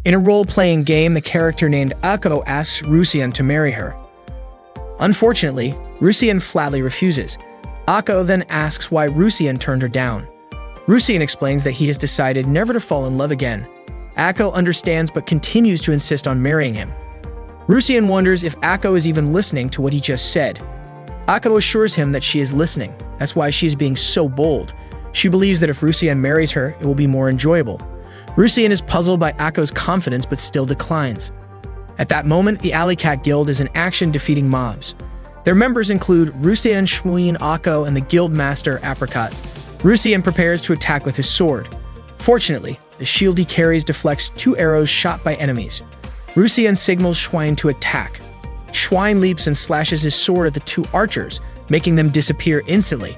In a role-playing game, the character named Ako asks Rusian to marry her. Unfortunately, Rusian flatly refuses. Ako then asks why Rusian turned her down. Rusian explains that he has decided never to fall in love again. Ako understands but continues to insist on marrying him. Rusian wonders if Ako is even listening to what he just said. Ako assures him that she is listening. That's why she is being so bold. She believes that if Rusian marries her, it will be more enjoyable. Rusian is puzzled by Ako's confidence but still declines. At that moment, the Alley Cat Guild is in action defeating mobs. Their members include Rusian, Shmuin, Ako, and the guild master Apricot. Rusian prepares to attack with his sword. Fortunately, the shield he carries deflects 2 arrows shot by enemies. Rusian signals Schwein to attack. Schwein leaps and slashes his sword at the 2 archers, making them disappear instantly.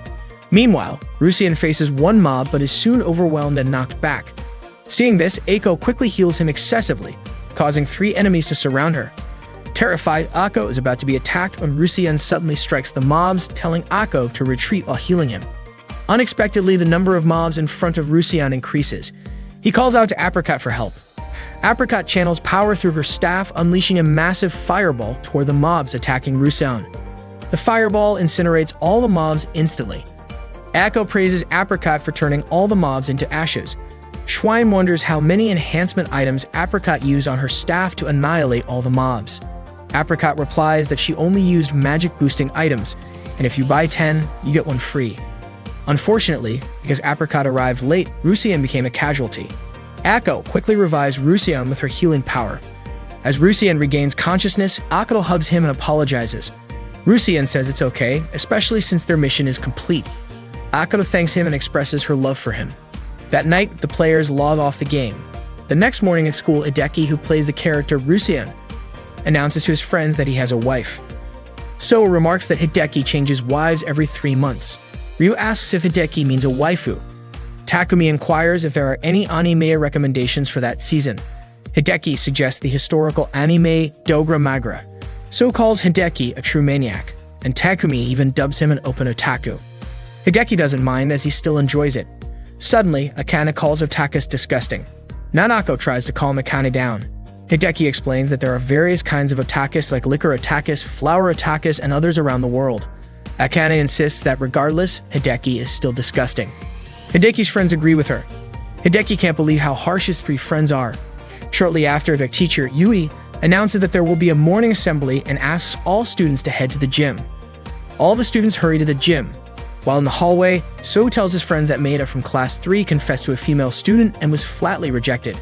Meanwhile, Rusian faces one mob but is soon overwhelmed and knocked back. Seeing this, Ako quickly heals him excessively, causing 3 enemies to surround her. Terrified, Ako is about to be attacked when Rusian suddenly strikes the mobs, telling Ako to retreat while healing him. Unexpectedly, the number of mobs in front of Rusian increases. He calls out to Apricot for help. Apricot channels power through her staff, unleashing a massive fireball toward the mobs attacking Rusian. The fireball incinerates all the mobs instantly. Ako praises Apricot for turning all the mobs into ashes. Schwein wonders how many enhancement items Apricot used on her staff to annihilate all the mobs. Apricot replies that she only used magic-boosting items, and if you buy 10, you get 1 free. Unfortunately, because Apricot arrived late, Rusian became a casualty. Ako quickly revives Rusian with her healing power. As Rusian regains consciousness, Ako hugs him and apologizes. Rusian says it's okay, especially since their mission is complete. Ako thanks him and expresses her love for him. That night, the players log off the game. The next morning at school, Hideki, who plays the character Rusian, announces to his friends that he has a wife. So remarks that Hideki changes wives every 3 months. Ryu asks if Hideki means a waifu. Takumi inquires if there are any anime recommendations for that season. Hideki suggests the historical anime Dogra Magra. So calls Hideki a true maniac, and Takumi even dubs him an open otaku. Hideki doesn't mind as he still enjoys it. Suddenly, Akane calls Otakus disgusting. Nanako tries to calm Akane down. Hideki explains that there are various kinds of otakus like liquor otakus, flower otakus, and others around the world. Akane insists that regardless, Hideki is still disgusting. Hideki's friends agree with her. Hideki can't believe how harsh his 3 friends are. Shortly after, their teacher, Yui, announces that there will be a morning assembly and asks all students to head to the gym. All the students hurry to the gym. While in the hallway, So tells his friends that Maeda from class 3 confessed to a female student and was flatly rejected.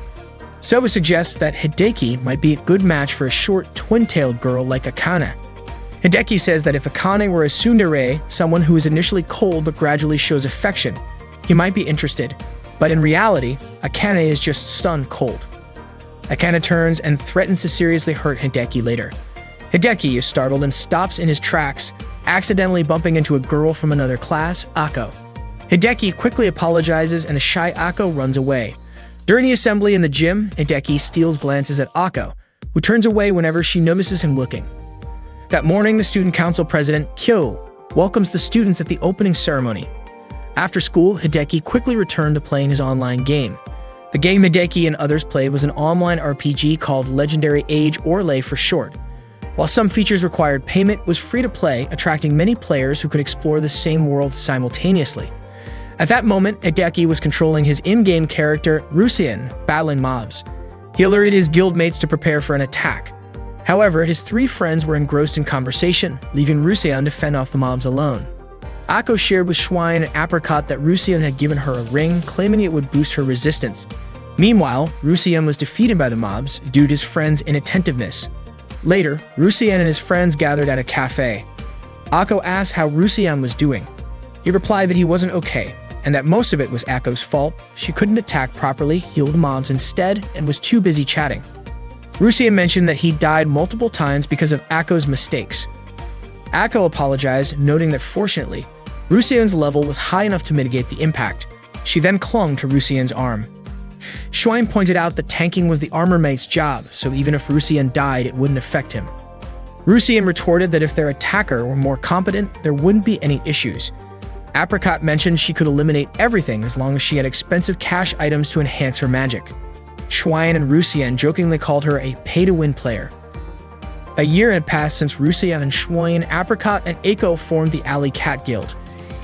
So suggests that Hideki might be a good match for a short, twin-tailed girl like Akane. Hideki says that if Akane were a tsundere, someone who is initially cold but gradually shows affection, he might be interested. But in reality, Akane is just stone cold. Akane turns and threatens to seriously hurt Hideki later. Hideki is startled and stops in his tracks, accidentally bumping into a girl from another class, Ako. Hideki quickly apologizes and a shy Ako runs away. During the assembly in the gym, Hideki steals glances at Ako, who turns away whenever she notices him looking. That morning, the student council president, Kyo, welcomes the students at the opening ceremony. After school, Hideki quickly returned to playing his online game. The game Hideki and others played was an online RPG called Legendary Age Orlais for short. While some features required payment, it was free to play, attracting many players who could explore the same world simultaneously. At that moment, Hideki was controlling his in-game character, Rusian, battling mobs. He alerted his guildmates to prepare for an attack. However, his 3 friends were engrossed in conversation, leaving Rusian to fend off the mobs alone. Ako shared with Schwein and Apricot that Rusian had given her a ring, claiming it would boost her resistance. Meanwhile, Rusian was defeated by the mobs due to his friends' inattentiveness. Later, Rusian and his friends gathered at a cafe. Ako asked how Rusian was doing. He replied that he wasn't okay, and that most of it was Ako's fault. She couldn't attack properly, heal the mobs instead, and was too busy chatting. Rusian mentioned that he died multiple times because of Ako's mistakes. Ako apologized, noting that fortunately, Rusian's level was high enough to mitigate the impact. She then clung to Rusian's arm. Schwein pointed out that tanking was the armor mate's job, so even if Rusian died, it wouldn't affect him. Rusian retorted that if their attacker were more competent, there wouldn't be any issues. Apricot mentioned she could eliminate everything as long as she had expensive cash items to enhance her magic. Schwein and Rusien jokingly called her a pay-to-win player. A year had passed since Rusien and Schwein, Apricot, and Aiko formed the Alley Cat Guild.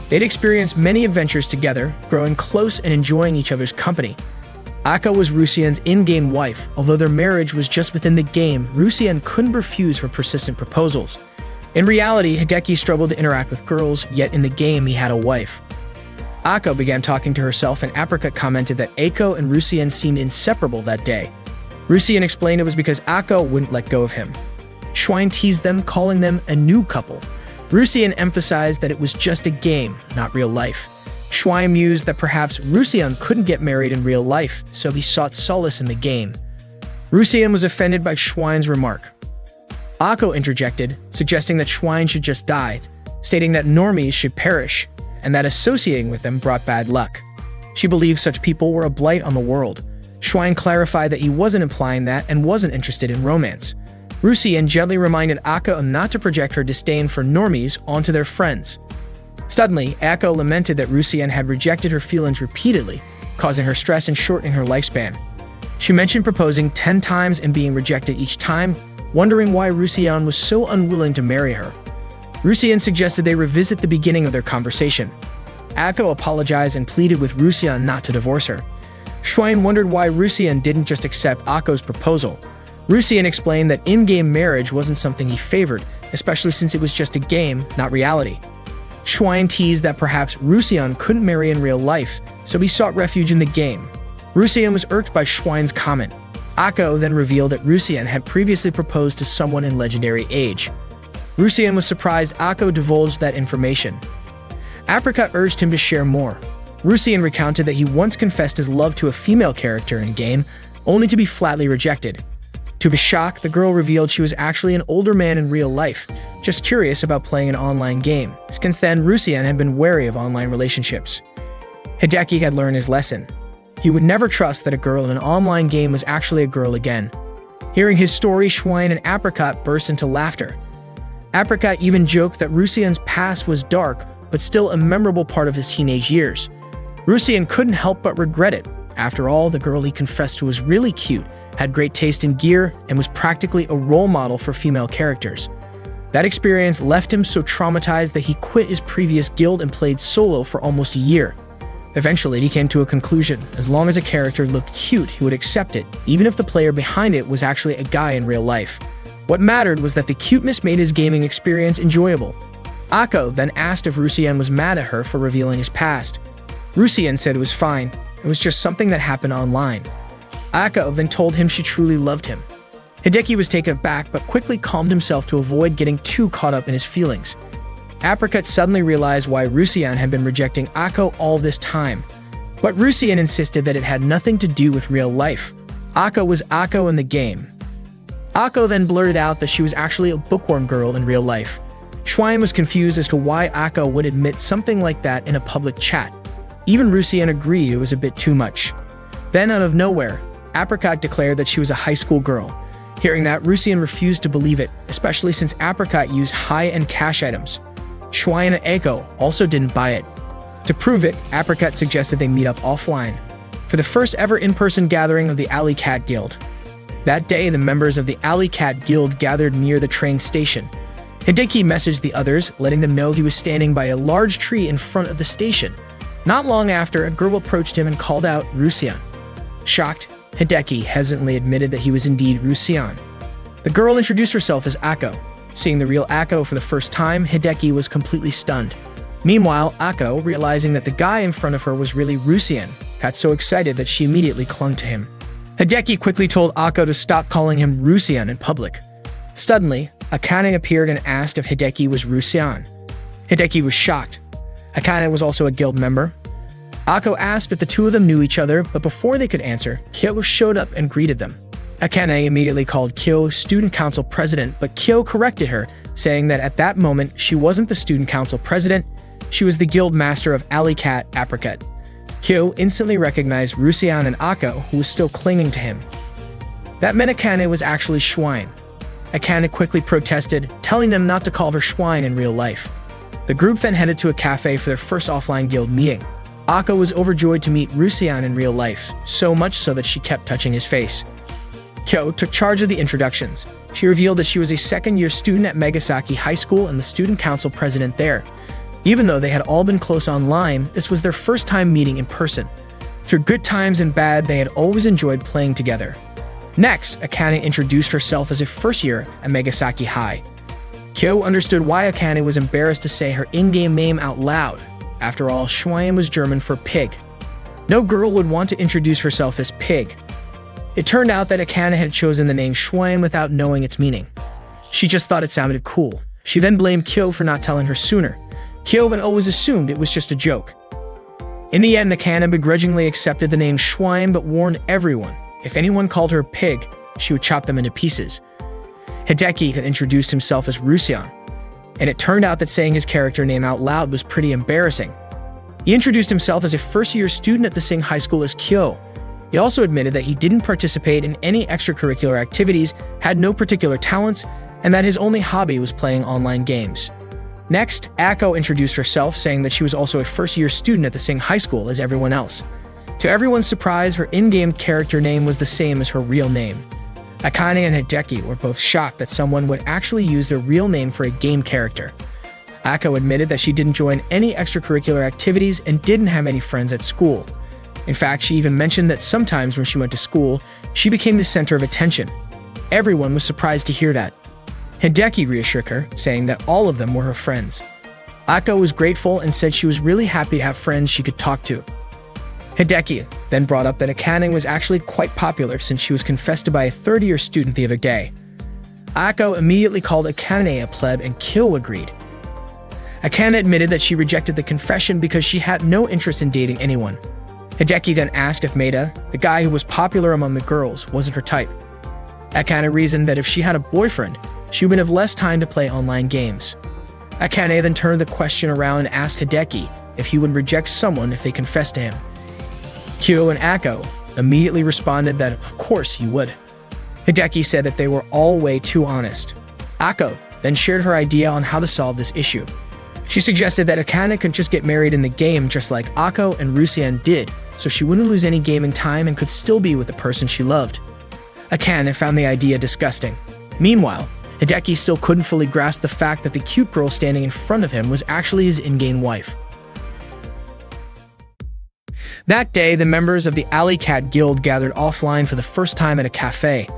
They'd experienced many adventures together, growing close and enjoying each other's company. Aiko was Rusien's in-game wife. Although their marriage was just within the game, Rusien couldn't refuse her persistent proposals. In reality, Hideki struggled to interact with girls, yet in the game he had a wife. Aiko began talking to herself, and Apricot commented that Aiko and Rusien seemed inseparable that day. Rusien explained it was because Aiko wouldn't let go of him. Schwein teased them, calling them a new couple. Rusien emphasized that it was just a game, not real life. Schwein mused that perhaps Rusien couldn't get married in real life, so he sought solace in the game. Rusien was offended by Schwein's remark. Aiko interjected, suggesting that Schwein should just die, stating that normies should perish, and that associating with them brought bad luck. She believed such people were a blight on the world. Schwein clarified that he wasn't implying that and wasn't interested in romance. Rusien gently reminded Aiko not to project her disdain for normies onto their friends. Suddenly, Aiko lamented that Rusien had rejected her feelings repeatedly, causing her stress and shortening her lifespan. She mentioned proposing 10 times and being rejected each time, wondering why Rusien was so unwilling to marry her. Rusien suggested they revisit the beginning of their conversation. Aiko apologized and pleaded with Rusien not to divorce her. Schwein wondered why Rusien didn't just accept Aiko's proposal. Rusien explained that in-game marriage wasn't something he favored, especially since it was just a game, not reality. Schwein teased that perhaps Rusien couldn't marry in real life, so he sought refuge in the game. Rusien was irked by Schwein's comment. Aiko then revealed that Rusien had previously proposed to someone in Legendary Age. Rusien was surprised Aiko divulged that information. Apricot urged him to share more. Rusien recounted that he once confessed his love to a female character in-game, only to be flatly rejected. To his shock, the girl revealed she was actually an older man in real life, just curious about playing an online game. Since then, Rusien had been wary of online relationships. Hideki had learned his lesson. He would never trust that a girl in an online game was actually a girl again. Hearing his story, Schwein and Apricot burst into laughter. Apricot even joked that Rusien's past was dark, but still a memorable part of his teenage years. Rusien couldn't help but regret it. After all, the girl he confessed to was really cute, had great taste in gear, and was practically a role model for female characters. That experience left him so traumatized that he quit his previous guild and played solo for almost a year. Eventually, he came to a conclusion. As long as a character looked cute, he would accept it, even if the player behind it was actually a guy in real life. What mattered was that the cuteness made his gaming experience enjoyable. Aiko then asked if Rusien was mad at her for revealing his past. Rusien said it was fine. It was just something that happened online. Aiko then told him she truly loved him. Hideki was taken aback but quickly calmed himself to avoid getting too caught up in his feelings. Apricot suddenly realized why Rusien had been rejecting Aiko all this time. But Rusien insisted that it had nothing to do with real life. Aiko was Aiko in the game. Aiko then blurted out that she was actually a bookworm girl in real life. Schwein was confused as to why Aiko would admit something like that in a public chat. Even Rusien agreed it was a bit too much. Then out of nowhere, Apricot declared that she was a high school girl. Hearing that, Rusien refused to believe it, especially since Apricot used high-end cash items. Schwein and Aiko also didn't buy it. To prove it, Apricot suggested they meet up offline for the first ever in-person gathering of the Alley Cat Guild. That day, the members of the Alley Cat Guild gathered near the train station. Hideki messaged the others, letting them know he was standing by a large tree in front of the station. Not long after, a girl approached him and called out Rusien. Shocked, Hideki hesitantly admitted that he was indeed Rusien. The girl introduced herself as Aiko. Seeing the real Aiko for the first time, Hideki was completely stunned. Meanwhile, Aiko, realizing that the guy in front of her was really Rusien, got so excited that she immediately clung to him. Hideki quickly told Aiko to stop calling him Rusien in public. Suddenly, Akane appeared and asked if Hideki was Rusien. Hideki was shocked. Akane was also a guild member. Aiko asked if the two of them knew each other, but before they could answer, Kyo showed up and greeted them. Akane immediately called Kyo student council president, but Kyo corrected her, saying that at that moment, she wasn't the student council president, she was the guild master of Alley Cat Apricot. Kyo instantly recognized Rusien and Aiko, who was still clinging to him. That meant Akane was actually Schwein. Akane quickly protested, telling them not to call her Schwein in real life. The group then headed to a cafe for their first offline guild meeting. Ako was overjoyed to meet Rusian in real life, so much so that she kept touching his face. Kyo took charge of the introductions. She revealed that she was a second-year student at Megasaki High School and the student council president there. Even though they had all been close online, this was their first time meeting in person. Through good times and bad, they had always enjoyed playing together. Next, Akane introduced herself as a first year at Megasaki High. Kyo understood why Akane was embarrassed to say her in-game name out loud. After all, Schwein was German for pig. No girl would want to introduce herself as pig. It turned out that Akane had chosen the name Schwein without knowing its meaning. She just thought it sounded cool. She then blamed Kyo for not telling her sooner. Kyo had always assumed it was just a joke. In the end, Akane begrudgingly accepted the name Schwein but warned everyone, if anyone called her pig, she would chop them into pieces. Hideki had introduced himself as Rusian, and it turned out that saying his character name out loud was pretty embarrassing. He introduced himself as a first-year student at the same high school as Kyo. He also admitted that he didn't participate in any extracurricular activities, had no particular talents, and that his only hobby was playing online games. Next, Ako introduced herself, saying that she was also a first-year student at the same high school as everyone else. To everyone's surprise, her in-game character name was the same as her real name. Akane and Hideki were both shocked that someone would actually use their real name for a game character. Ako admitted that she didn't join any extracurricular activities and didn't have any friends at school. In fact, she even mentioned that sometimes when she went to school, she became the center of attention. Everyone was surprised to hear that. Hideki reassured her, saying that all of them were her friends. Ako was grateful and said she was really happy to have friends she could talk to. Hideki then brought up that Akane was actually quite popular since she was confessed to by a third-year student the other day. Ako immediately called Akane a pleb and Kyo agreed. Akane admitted that she rejected the confession because she had no interest in dating anyone. Hideki then asked if Maeda, the guy who was popular among the girls, wasn't her type. Akane reasoned that if she had a boyfriend, she would have less time to play online games. Akane then turned the question around and asked Hideki if he would reject someone if they confessed to him. Kyo and Ako immediately responded that of course he would. Hideki said that they were all way too honest. Ako then shared her idea on how to solve this issue. She suggested that Akane could just get married in the game just like Ako and Rusian did, so she wouldn't lose any gaming time and could still be with the person she loved. Akane found the idea disgusting. Meanwhile, Hideki still couldn't fully grasp the fact that the cute girl standing in front of him was actually his in-game wife. That day, the members of the Alley Cat Guild gathered offline for the first time at a cafe.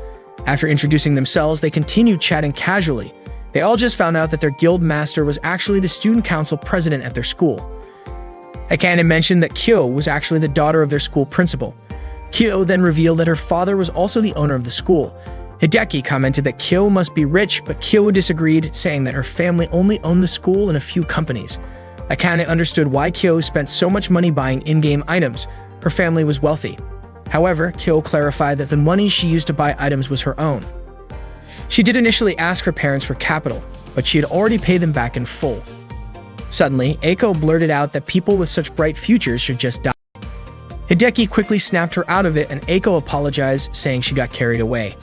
After introducing themselves, they continued chatting casually. They all just found out that their guild master was actually the student council president at their school. Akane mentioned that Kyo was actually the daughter of their school principal. Kyo then revealed that her father was also the owner of the school. Hideki commented that Kyo must be rich, but Kyo disagreed, saying that her family only owned the school and a few companies. Akane understood why Kyo spent so much money buying in-game items. Her family was wealthy. However, Kyo clarified that the money she used to buy items was her own. She did initially ask her parents for capital, but she had already paid them back in full. Suddenly, Ako blurted out that people with such bright futures should just die. Hideki quickly snapped her out of it and Ako apologized, saying she got carried away.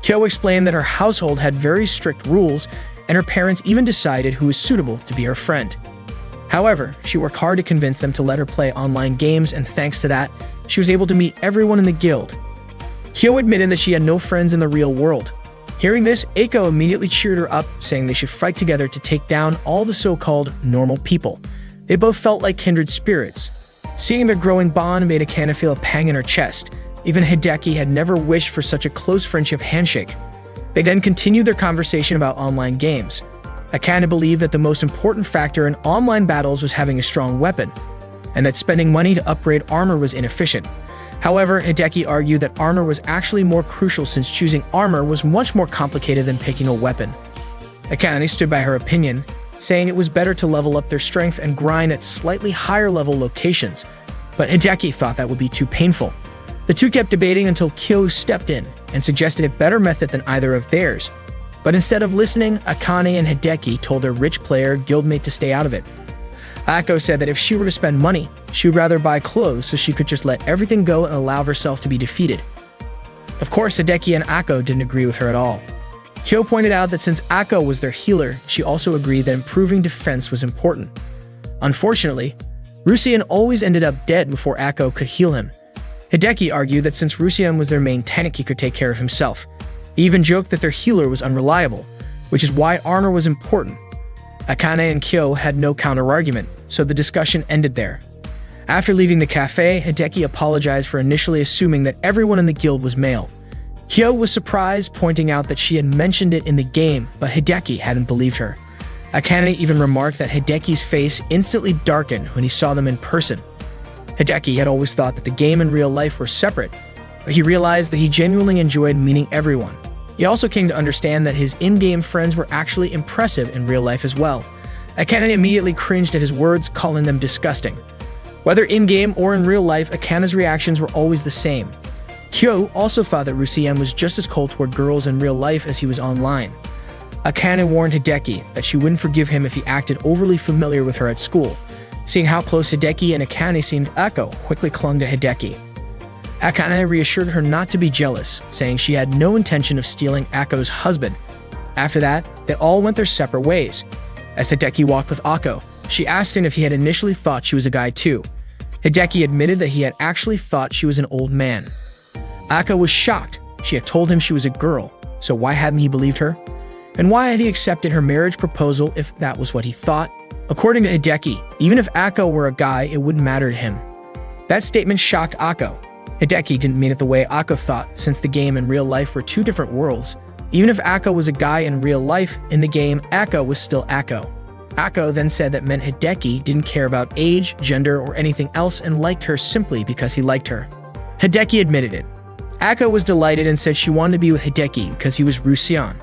Kyo explained that her household had very strict rules, and her parents even decided who was suitable to be her friend. However, she worked hard to convince them to let her play online games, and thanks to that, she was able to meet everyone in the guild. Kyo admitted that she had no friends in the real world. Hearing this, Ako immediately cheered her up, saying they should fight together to take down all the so-called normal people. They both felt like kindred spirits. Seeing their growing bond made Akane feel a pang in her chest. Even Hideki had never wished for such a close friendship handshake. They then continued their conversation about online games. Akane believed that the most important factor in online battles was having a strong weapon, and that spending money to upgrade armor was inefficient. However, Hideki argued that armor was actually more crucial since choosing armor was much more complicated than picking a weapon. Akane stood by her opinion, saying it was better to level up their strength and grind at slightly higher level locations, but Hideki thought that would be too painful. The two kept debating until Kyo stepped in and suggested a better method than either of theirs. But instead of listening, Akane and Hideki told their rich player guildmate to stay out of it. Ako said that if she were to spend money, she would rather buy clothes so she could just let everything go and allow herself to be defeated. Of course, Hideki and Ako didn't agree with her at all. Kyo pointed out that since Ako was their healer, she also agreed that improving defense was important. Unfortunately, Rusian always ended up dead before Ako could heal him. Hideki argued that since Rusian was their main tank, he could take care of himself. He even joked that their healer was unreliable, which is why armor was important. Akane and Kyo had no counter-argument, so the discussion ended there. After leaving the cafe, Hideki apologized for initially assuming that everyone in the guild was male. Kyo was surprised, pointing out that she had mentioned it in the game, but Hideki hadn't believed her. Akane even remarked that Hideki's face instantly darkened when he saw them in person. Hideki had always thought that the game and real life were separate, but he realized that he genuinely enjoyed meeting everyone. He also came to understand that his in-game friends were actually impressive in real life as well. Akane immediately cringed at his words, calling them disgusting. Whether in-game or in real life, Akane's reactions were always the same. Kyo also thought that Rusian was just as cold toward girls in real life as he was online. Akane warned Hideki that she wouldn't forgive him if he acted overly familiar with her at school. Seeing how close Hideki and Akane seemed, Ako quickly clung to Hideki. Akane reassured her not to be jealous, saying she had no intention of stealing Ako's husband. After that, they all went their separate ways. As Hideki walked with Ako, she asked him if he had initially thought she was a guy too. Hideki admitted that he had actually thought she was an old man. Ako was shocked. She had told him she was a girl, so why hadn't he believed her? And why had he accepted her marriage proposal if that was what he thought? According to Hideki, even if Ako were a guy, it wouldn't matter to him. That statement shocked Ako. Hideki didn't mean it the way Ako thought, since the game and real life were two different worlds. Even if Ako was a guy in real life, in the game, Ako was still Ako. Ako then said that meant Hideki didn't care about age, gender, or anything else and liked her simply because he liked her. Hideki admitted it. Ako was delighted and said she wanted to be with Hideki because he was Rusian.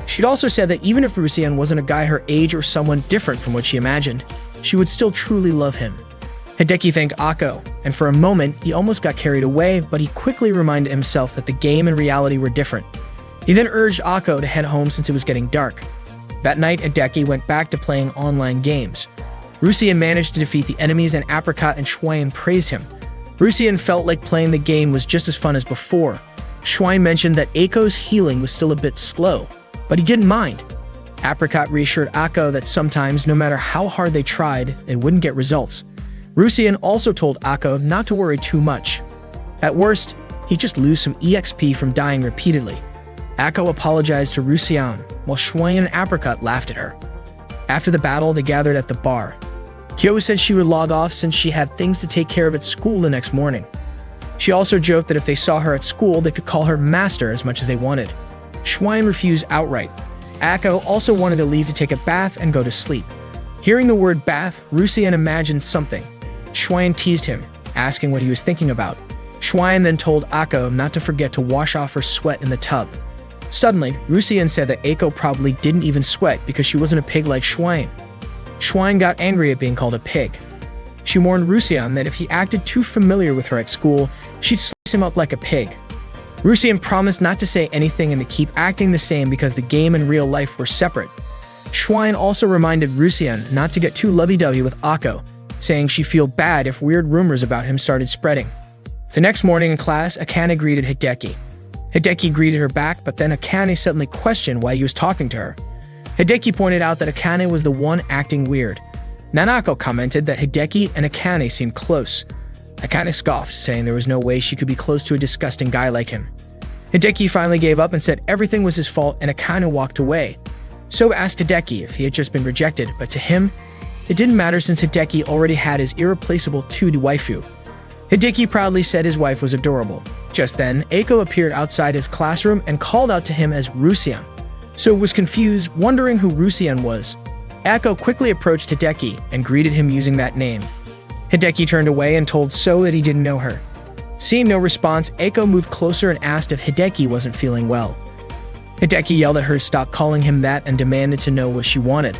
She'd also said that even if Rusian wasn't a guy her age or someone different from what she imagined, she would still truly love him. Hideki thanked Ako, and for a moment, he almost got carried away, but he quickly reminded himself that the game and reality were different. He then urged Ako to head home since it was getting dark. That night, Hideki went back to playing online games. Rusian managed to defeat the enemies and Apricot and Schwein praised him. Rusian felt like playing the game was just as fun as before. Schwein mentioned that Ako's healing was still a bit slow, but he didn't mind. Apricot reassured Ako that sometimes, no matter how hard they tried, they wouldn't get results. Rusian also told Ako not to worry too much. At worst, he'd just lose some EXP from dying repeatedly. Ako apologized to Rusian, while Schwein and Apricot laughed at her. After the battle, they gathered at the bar. Kyo said she would log off since she had things to take care of at school the next morning. She also joked that if they saw her at school, they could call her master as much as they wanted. Schwein refused outright. Ako also wanted to leave to take a bath and go to sleep. Hearing the word bath, Rusian imagined something. Schwein teased him, asking what he was thinking about. Schwein then told Ako not to forget to wash off her sweat in the tub. Suddenly, Rusian said that Ako probably didn't even sweat because she wasn't a pig like Schwein. Schwein got angry at being called a pig. She warned Rusian that if he acted too familiar with her at school, she'd slice him up like a pig. Rusian promised not to say anything and to keep acting the same because the game and real life were separate. Schwein also reminded Rusian not to get too lovey-dovey with Ako, saying she'd feel bad if weird rumors about him started spreading. The next morning in class, Akane greeted Hideki. Hideki greeted her back, but then Akane suddenly questioned why he was talking to her. Hideki pointed out that Akane was the one acting weird. Nanako commented that Hideki and Akane seemed close. Akane scoffed, saying there was no way she could be close to a disgusting guy like him. Hideki finally gave up and said everything was his fault, and Akane walked away. So asked Hideki if he had just been rejected, but to him, it didn't matter since Hideki already had his irreplaceable 2D waifu. Hideki proudly said his wife was adorable. Just then, Ako appeared outside his classroom and called out to him as Rusian. So was confused, wondering who Rusian was. Ako quickly approached Hideki and greeted him using that name. Hideki turned away and told So that he didn't know her. Seeing no response, Ako moved closer and asked if Hideki wasn't feeling well. Hideki yelled at her to stop calling him that and demanded to know what she wanted.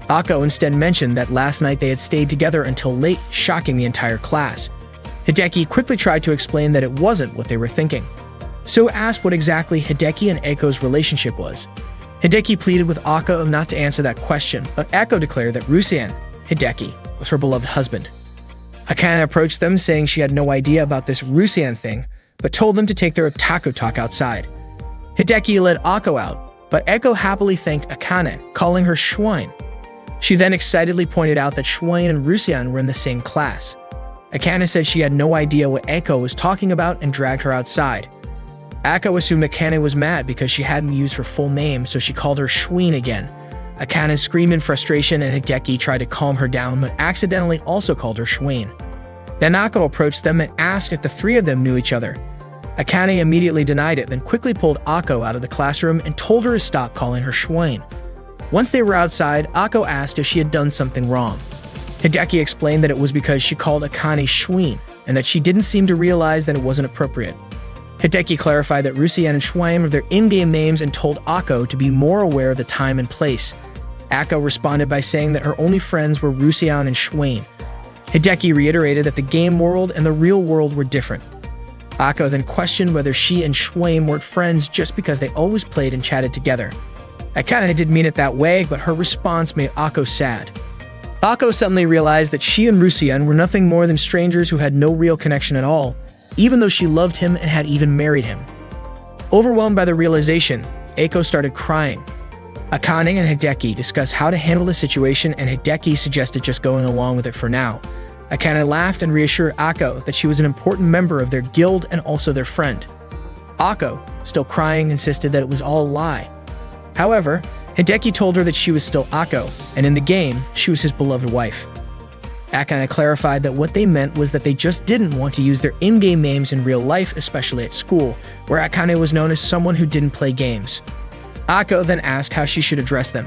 Ako instead mentioned that last night they had stayed together until late, shocking the entire class. Hideki quickly tried to explain that it wasn't what they were thinking. So asked what exactly Hideki and Ako's relationship was. Hideki pleaded with Ako not to answer that question, but Ako declared that Rusian, Hideki, was her beloved husband. Akane approached them, saying she had no idea about this Rusian thing, but told them to take their otaku talk outside. Hideki led Ako out, but Ako happily thanked Akane, calling her Schwein. She then excitedly pointed out that Shuan and Rusian were in the same class. Akane said she had no idea what Eiko was talking about and dragged her outside. Akane assumed Akane was mad because she hadn't used her full name, so she called her Shuin again. Akane screamed in frustration and Hideki tried to calm her down but accidentally also called her Shuin. Then Akane approached them and asked if the three of them knew each other. Akane immediately denied it, then quickly pulled Akane out of the classroom and told her to stop calling her Shuin. Once they were outside, Akane asked if she had done something wrong. Hideki explained that it was because she called Akane Shuin, and that she didn't seem to realize that it wasn't appropriate. Hideki clarified that Rusian and Shuin were their in-game names and told Akane to be more aware of the time and place. Akane responded by saying that her only friends were Rusian and Shuin. Hideki reiterated that the game world and the real world were different. Akane then questioned whether she and Shuin weren't friends just because they always played and chatted together. Akane didn't mean it that way, but her response made Akane sad. Akane suddenly realized that she and Rusian were nothing more than strangers who had no real connection at all, even though she loved him and had even married him. Overwhelmed by the realization, Eiko started crying. Akane and Hideki discussed how to handle the situation, and Hideki suggested just going along with it for now. Akane laughed and reassured Akane that she was an important member of their guild and also their friend. Akane, still crying, insisted that it was all a lie. However, Hideki told her that she was still Akane, and in the game, she was his beloved wife. Akane clarified that what they meant was that they just didn't want to use their in-game names in real life, especially at school, where Akane was known as someone who didn't play games. Akane then asked how she should address them.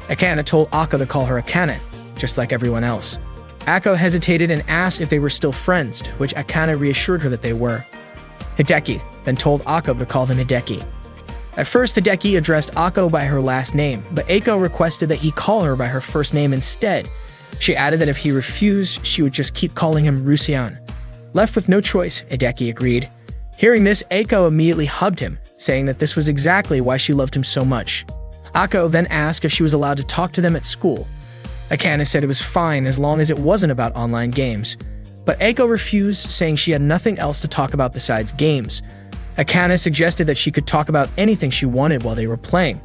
Akane told Akane to call her Akane, just like everyone else. Akane hesitated and asked if they were still friends, to which Akane reassured her that they were. Hideki then told Akane to call them Hideki. At first, Hideki addressed Akane by her last name, but Eiko requested that he call her by her first name instead. She added that if he refused, she would just keep calling him Rusian. Left with no choice, Hideki agreed. Hearing this, Eiko immediately hugged him, saying that this was exactly why she loved him so much. Akane then asked if she was allowed to talk to them at school. Akane said it was fine as long as it wasn't about online games. But Eiko refused, saying she had nothing else to talk about besides games. Akane suggested that she could talk about anything she wanted while they were playing.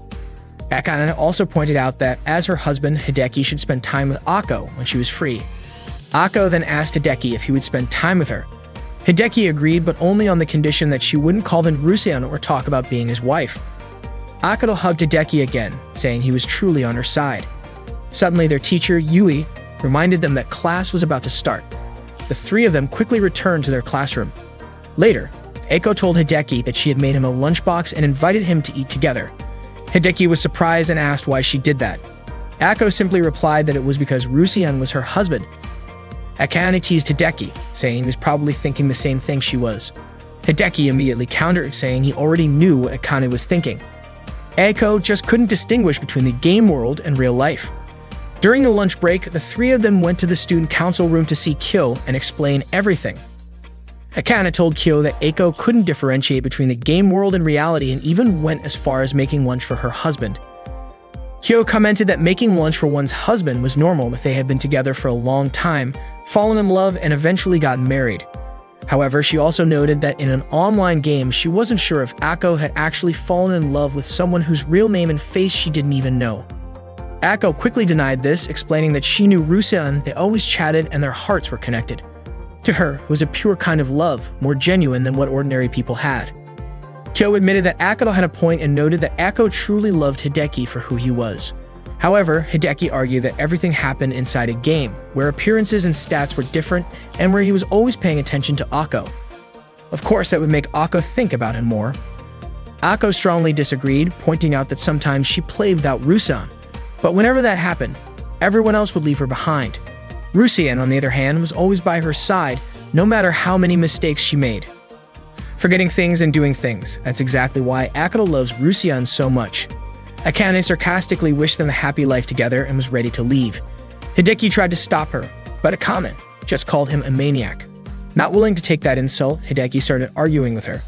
Akane also pointed out that, as her husband, Hideki should spend time with Akane when she was free. Akane then asked Hideki if he would spend time with her. Hideki agreed, but only on the condition that she wouldn't call him Rusian or talk about being his wife. Akane hugged Hideki again, saying he was truly on her side. Suddenly, their teacher, Yui, reminded them that class was about to start. The three of them quickly returned to their classroom. Later, Eiko told Hideki that she had made him a lunchbox and invited him to eat together. Hideki was surprised and asked why she did that. Akane simply replied that it was because Rusian was her husband. Akane teased Hideki, saying he was probably thinking the same thing she was. Hideki immediately countered, saying he already knew what Akane was thinking. Eiko just couldn't distinguish between the game world and real life. During the lunch break, the three of them went to the student council room to see Kyo and explain everything. Akane told Kyo that Eiko couldn't differentiate between the game world and reality and even went as far as making lunch for her husband. Kyo commented that making lunch for one's husband was normal if they had been together for a long time, fallen in love, and eventually gotten married. However, she also noted that in an online game, she wasn't sure if Akane had actually fallen in love with someone whose real name and face she didn't even know. Akane quickly denied this, explaining that she knew Rusian, they always chatted, and their hearts were connected. To her, it was a pure kind of love, more genuine than what ordinary people had. Kyo admitted that Akane had a point and noted that Akane truly loved Hideki for who he was. However, Hideki argued that everything happened inside a game, where appearances and stats were different, and where he was always paying attention to Akane. Of course, that would make Akane think about him more. Akane strongly disagreed, pointing out that sometimes she played without Rusian, but whenever that happened, everyone else would leave her behind. Rusian, on the other hand, was always by her side, no matter how many mistakes she made. Forgetting things and doing things, that's exactly why Akane loves Rusian so much. Akane sarcastically wished them a happy life together and was ready to leave. Hideki tried to stop her, but Akane just called him a maniac. Not willing to take that insult, Hideki started arguing with her.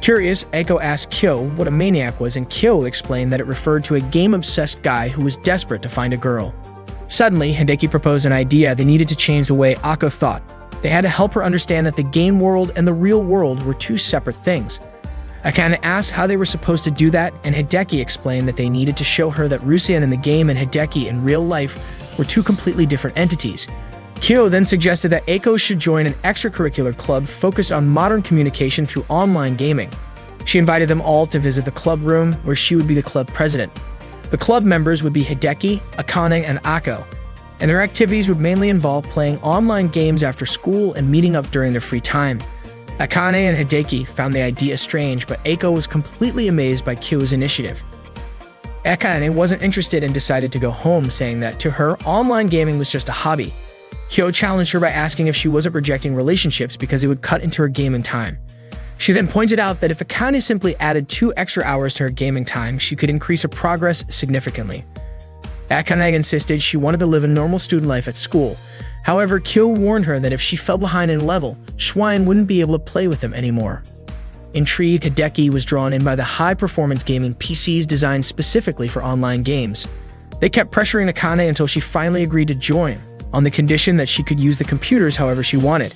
Curious, Eiko asked Kyo what a maniac was, and Kyo explained that it referred to a game-obsessed guy who was desperate to find a girl. Suddenly, Hideki proposed an idea they needed to change the way Akane thought. They had to help her understand that the game world and the real world were two separate things. Akane asked how they were supposed to do that, and Hideki explained that they needed to show her that Rusian in the game and Hideki in real life were two completely different entities. Kyo then suggested that Eiko should join an extracurricular club focused on modern communication through online gaming. She invited them all to visit the club room, where she would be the club president. The club members would be Hideki, Akane, and Ako, and their activities would mainly involve playing online games after school and meeting up during their free time. Akane and Hideki found the idea strange, but Eiko was completely amazed by Kyo's initiative. Akane wasn't interested and decided to go home, saying that to her, online gaming was just a hobby. Kyo challenged her by asking if she wasn't rejecting relationships because it would cut into her gaming time. She then pointed out that if Akane simply added 2 extra hours to her gaming time, she could increase her progress significantly. Akane insisted she wanted to live a normal student life at school. However, Kyo warned her that if she fell behind in level, Schwein wouldn't be able to play with them anymore. Intrigued, Hideki was drawn in by the high-performance gaming PCs designed specifically for online games. They kept pressuring Akane until she finally agreed to join, on the condition that she could use the computers however she wanted.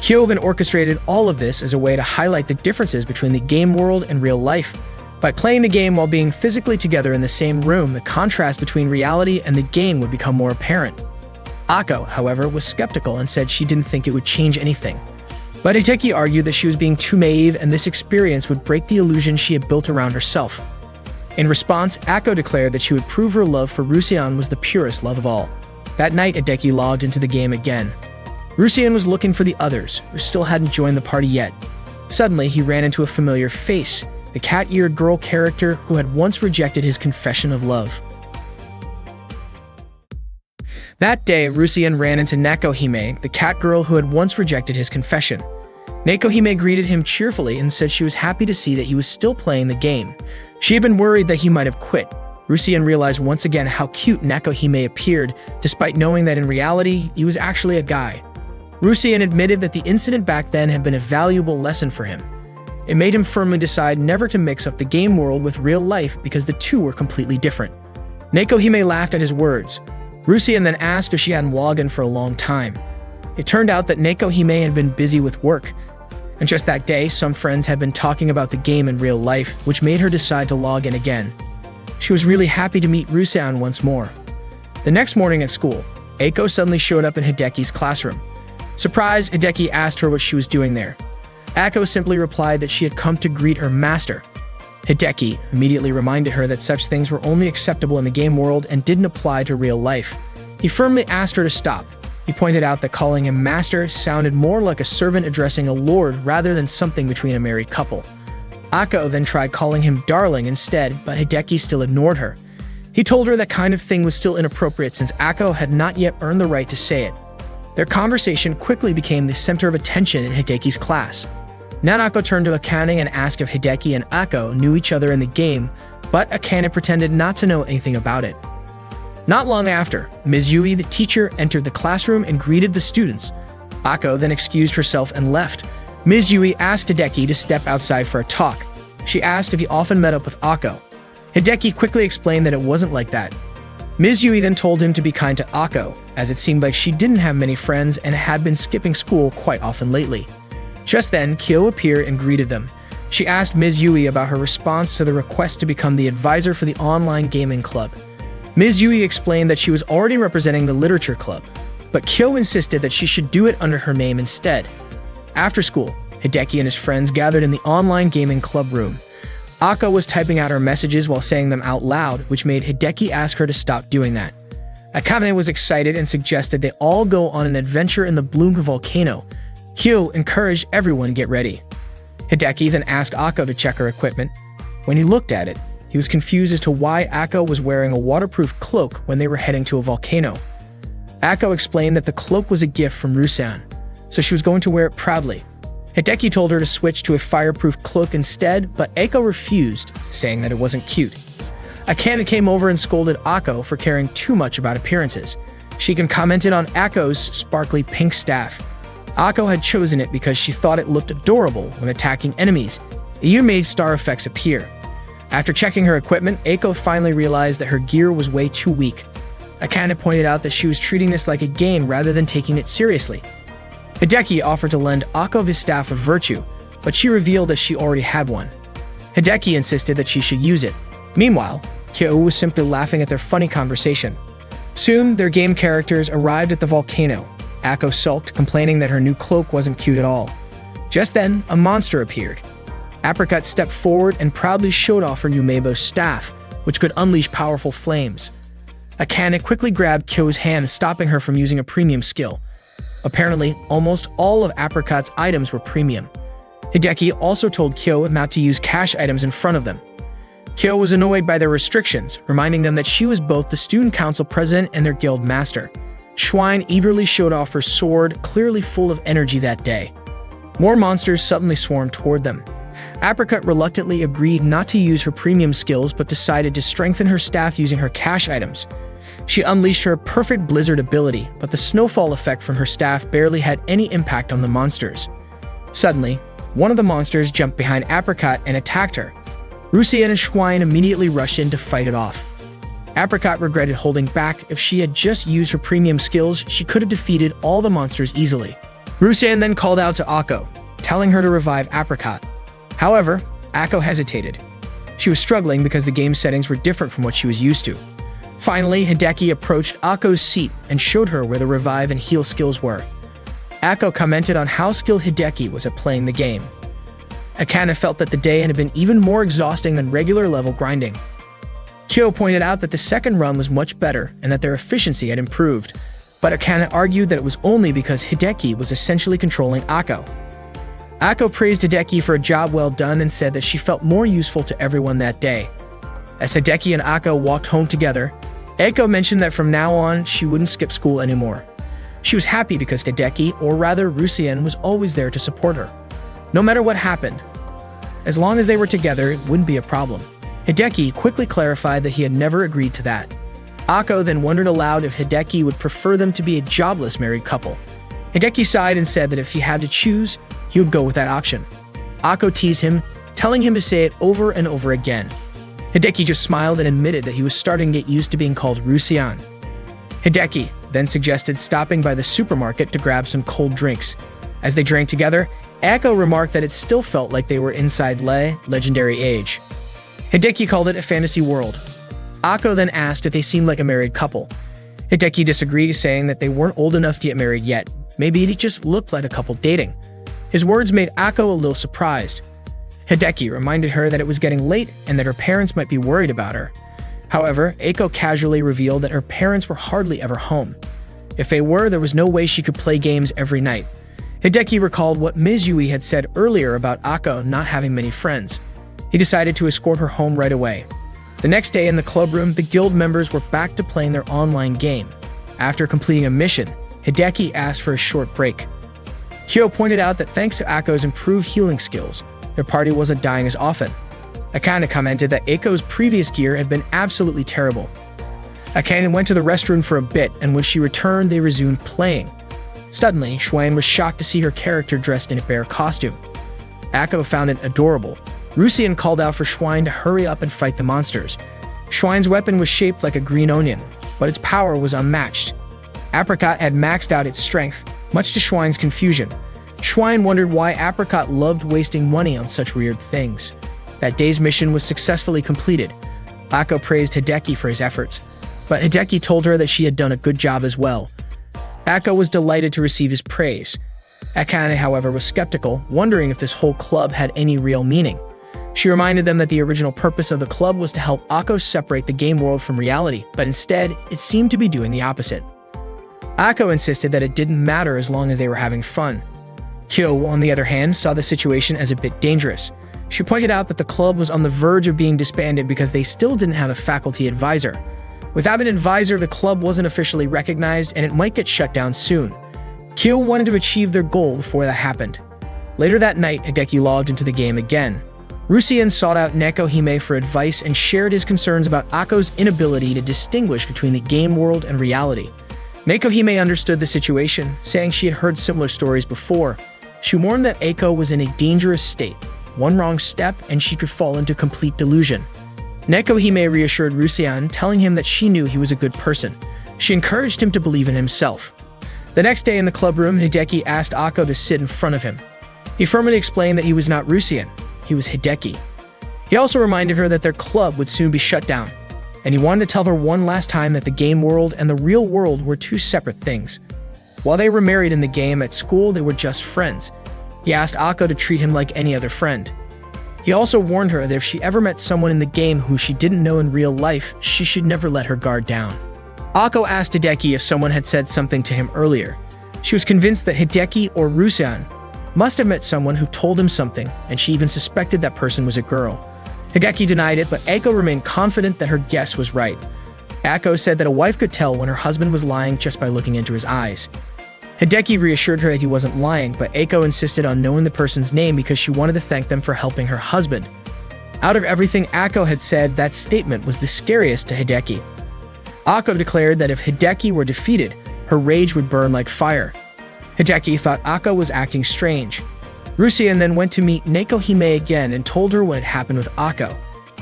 Kyo then orchestrated all of this as a way to highlight the differences between the game world and real life. By playing the game while being physically together in the same room, the contrast between reality and the game would become more apparent. Ako, however, was skeptical and said she didn't think it would change anything. But Hideki argued that she was being too naive and this experience would break the illusion she had built around herself. In response, Ako declared that she would prove her love for Rusian was the purest love of all. That night, Hideki logged into the game again. Rusian was looking for the others, who still hadn't joined the party yet. Suddenly, he ran into a familiar face, the cat-eared girl character who had once rejected his confession of love. That day, Rusian ran into Nekohime, the cat girl who had once rejected his confession. Nekohime greeted him cheerfully and said she was happy to see that he was still playing the game. She had been worried that he might have quit. Rusian realized once again how cute Nekohime appeared, despite knowing that in reality, he was actually a guy. Rusian admitted that the incident back then had been a valuable lesson for him. It made him firmly decide never to mix up the game world with real life because the two were completely different. Nekohime laughed at his words. Rusian then asked if she hadn't logged in for a long time. It turned out that Nekohime had been busy with work, and just that day, some friends had been talking about the game in real life, which made her decide to log in again. She was really happy to meet Rusian once more. The next morning at school, Eiko suddenly showed up in Hideki's classroom. Surprised, Hideki asked her what she was doing there. Ako simply replied that she had come to greet her master. Hideki immediately reminded her that such things were only acceptable in the game world and didn't apply to real life. He firmly asked her to stop. He pointed out that calling him master sounded more like a servant addressing a lord rather than something between a married couple. Ako then tried calling him darling instead, but Hideki still ignored her. He told her that kind of thing was still inappropriate since Ako had not yet earned the right to say it. Their conversation quickly became the center of attention in Hideki's class. Nanako turned to Akane and asked if Hideki and Ako knew each other in the game, but Akane pretended not to know anything about it. Not long after, Ms. Yui, the teacher, entered the classroom and greeted the students. Ako then excused herself and left. Ms. Yui asked Hideki to step outside for a talk. She asked if he often met up with Ako. Hideki quickly explained that it wasn't like that. Ms. Yui then told him to be kind to Ako, as it seemed like she didn't have many friends and had been skipping school quite often lately. Just then, Kyo appeared and greeted them. She asked Ms. Yui about her response to the request to become the advisor for the online gaming club. Ms. Yui explained that she was already representing the literature club, but Kyo insisted that she should do it under her name instead. After school, Hideki and his friends gathered in the online gaming club room. Ako was typing out her messages while saying them out loud, which made Hideki ask her to stop doing that. Akane was excited and suggested they all go on an adventure in the Bloom volcano. Kyo encouraged everyone to get ready. Hideki then asked Ako to check her equipment. When he looked at it, he was confused as to why Ako was wearing a waterproof cloak when they were heading to a volcano. Ako explained that the cloak was a gift from Rusian, so she was going to wear it proudly. Hideki told her to switch to a fireproof cloak instead, but Ako refused, saying that it wasn't cute. Akane came over and scolded Ako for caring too much about appearances. She even commented on Ako's sparkly pink staff. Ako had chosen it because she thought it looked adorable when attacking enemies. It even made star effects appear. After checking her equipment, Ako finally realized that her gear was way too weak. Akane pointed out that she was treating this like a game rather than taking it seriously. Hideki offered to lend Ako his Staff of Virtue, but she revealed that she already had one. Hideki insisted that she should use it. Meanwhile, Kyo was simply laughing at their funny conversation. Soon, their game characters arrived at the volcano. Akko sulked, complaining that her new cloak wasn't cute at all. Just then, a monster appeared. Apricot stepped forward and proudly showed off her new Meibo staff, which could unleash powerful flames. Akane quickly grabbed Kyo's hand, stopping her from using a premium skill. Apparently, almost all of Apricot's items were premium. Hideki also told Kyo not to use cash items in front of them. Kyo was annoyed by their restrictions, reminding them that she was both the student council president and their guild master. Schwein eagerly showed off her sword, clearly full of energy that day. More monsters suddenly swarmed toward them. Apricot reluctantly agreed not to use her premium skills but decided to strengthen her staff using her cash items. She unleashed her perfect blizzard ability, but the snowfall effect from her staff barely had any impact on the monsters. Suddenly, one of the monsters jumped behind Apricot and attacked her. Rusien and Schwein immediately rushed in to fight it off. Apricot regretted holding back. If she had just used her premium skills, she could have defeated all the monsters easily. Rusien then called out to Akko, telling her to revive Apricot. However, Akko hesitated. She was struggling because the game settings were different from what she was used to. Finally, Hideki approached Akko's seat and showed her where the revive and heal skills were. Akko commented on how skilled Hideki was at playing the game. Akane felt that the day had been even more exhausting than regular level grinding. Kyo pointed out that the second run was much better and that their efficiency had improved, but Akane argued that it was only because Hideki was essentially controlling Akko. Akko praised Hideki for a job well done and said that she felt more useful to everyone that day. As Hideki and Akko walked home together, Akko mentioned that from now on, she wouldn't skip school anymore. She was happy because Hideki, or rather Rusien, was always there to support her. No matter what happened, as long as they were together, it wouldn't be a problem. Hideki quickly clarified that he had never agreed to that. Akko then wondered aloud if Hideki would prefer them to be a jobless married couple. Hideki sighed and said that if he had to choose, he would go with that option. Akko teased him, telling him to say it over and over again. Hideki just smiled and admitted that he was starting to get used to being called Rusien. Hideki then suggested stopping by the supermarket to grab some cold drinks. As they drank together, Akko remarked that it still felt like they were inside legendary age. Hideki called it a fantasy world. Akko then asked if they seemed like a married couple. Hideki disagreed, saying that they weren't old enough to get married yet. Maybe they just looked like a couple dating. His words made Akko a little surprised. Hideki reminded her that it was getting late and that her parents might be worried about her. However, Akko casually revealed that her parents were hardly ever home. If they were, there was no way she could play games every night. Hideki recalled what Ms. Yui had said earlier about Akko not having many friends. He decided to escort her home right away. The next day in the club room, the guild members were back to playing their online game. After completing a mission, Hideki asked for a short break. Kyo pointed out that thanks to Akko's improved healing skills, their party wasn't dying as often. Akane commented that Akko's previous gear had been absolutely terrible. Akane went to the restroom for a bit, and when she returned, they resumed playing. Suddenly, Schwein was shocked to see her character dressed in a bear costume. Akko found it adorable. Rusien called out for Schwein to hurry up and fight the monsters. Schwein's weapon was shaped like a green onion, but its power was unmatched. Apricot had maxed out its strength, much to Schwein's confusion. Schwein wondered why Apricot loved wasting money on such weird things. That day's mission was successfully completed. Akko praised Hideki for his efforts, but Hideki told her that she had done a good job as well. Akko was delighted to receive his praise. Akane, however, was skeptical, wondering if this whole club had any real meaning. She reminded them that the original purpose of the club was to help Akko separate the game world from reality, but instead, it seemed to be doing the opposite. Akko insisted that it didn't matter as long as they were having fun. Kyo, on the other hand, saw the situation as a bit dangerous. She pointed out that the club was on the verge of being disbanded because they still didn't have a faculty advisor. Without an advisor, the club wasn't officially recognized and it might get shut down soon. Kyo wanted to achieve their goal before that happened. Later that night, Hideki logged into the game again. Rusien sought out Nekohime for advice and shared his concerns about Akko's inability to distinguish between the game world and reality. Nekohime understood the situation, saying she had heard similar stories before. She warned that Akko was in a dangerous state. One wrong step and she could fall into complete delusion. Nekohime reassured Rusien, telling him that she knew he was a good person. She encouraged him to believe in himself. The next day in the club room, Hideki asked Akko to sit in front of him. He firmly explained that he was not Rusien, he was Hideki. He also reminded her that their club would soon be shut down, and he wanted to tell her one last time that the game world and the real world were two separate things. While they were married in the game, at school they were just friends. He asked Akko to treat him like any other friend. He also warned her that if she ever met someone in the game who she didn't know in real life, she should never let her guard down. Akko asked Hideki if someone had said something to him earlier. She was convinced that Hideki or Rusean must have met someone who told him something, and she even suspected that person was a girl. Hideki denied it, but Akko remained confident that her guess was right. Akko said that a wife could tell when her husband was lying just by looking into his eyes. Hideki reassured her that he wasn't lying, but Akko insisted on knowing the person's name because she wanted to thank them for helping her husband. Out of everything Akko had said, that statement was the scariest to Hideki. Akko declared that if Hideki were defeated, her rage would burn like fire. Hideki thought Akko was acting strange. Rusean then went to meet Nekohime again and told her what had happened with Akko.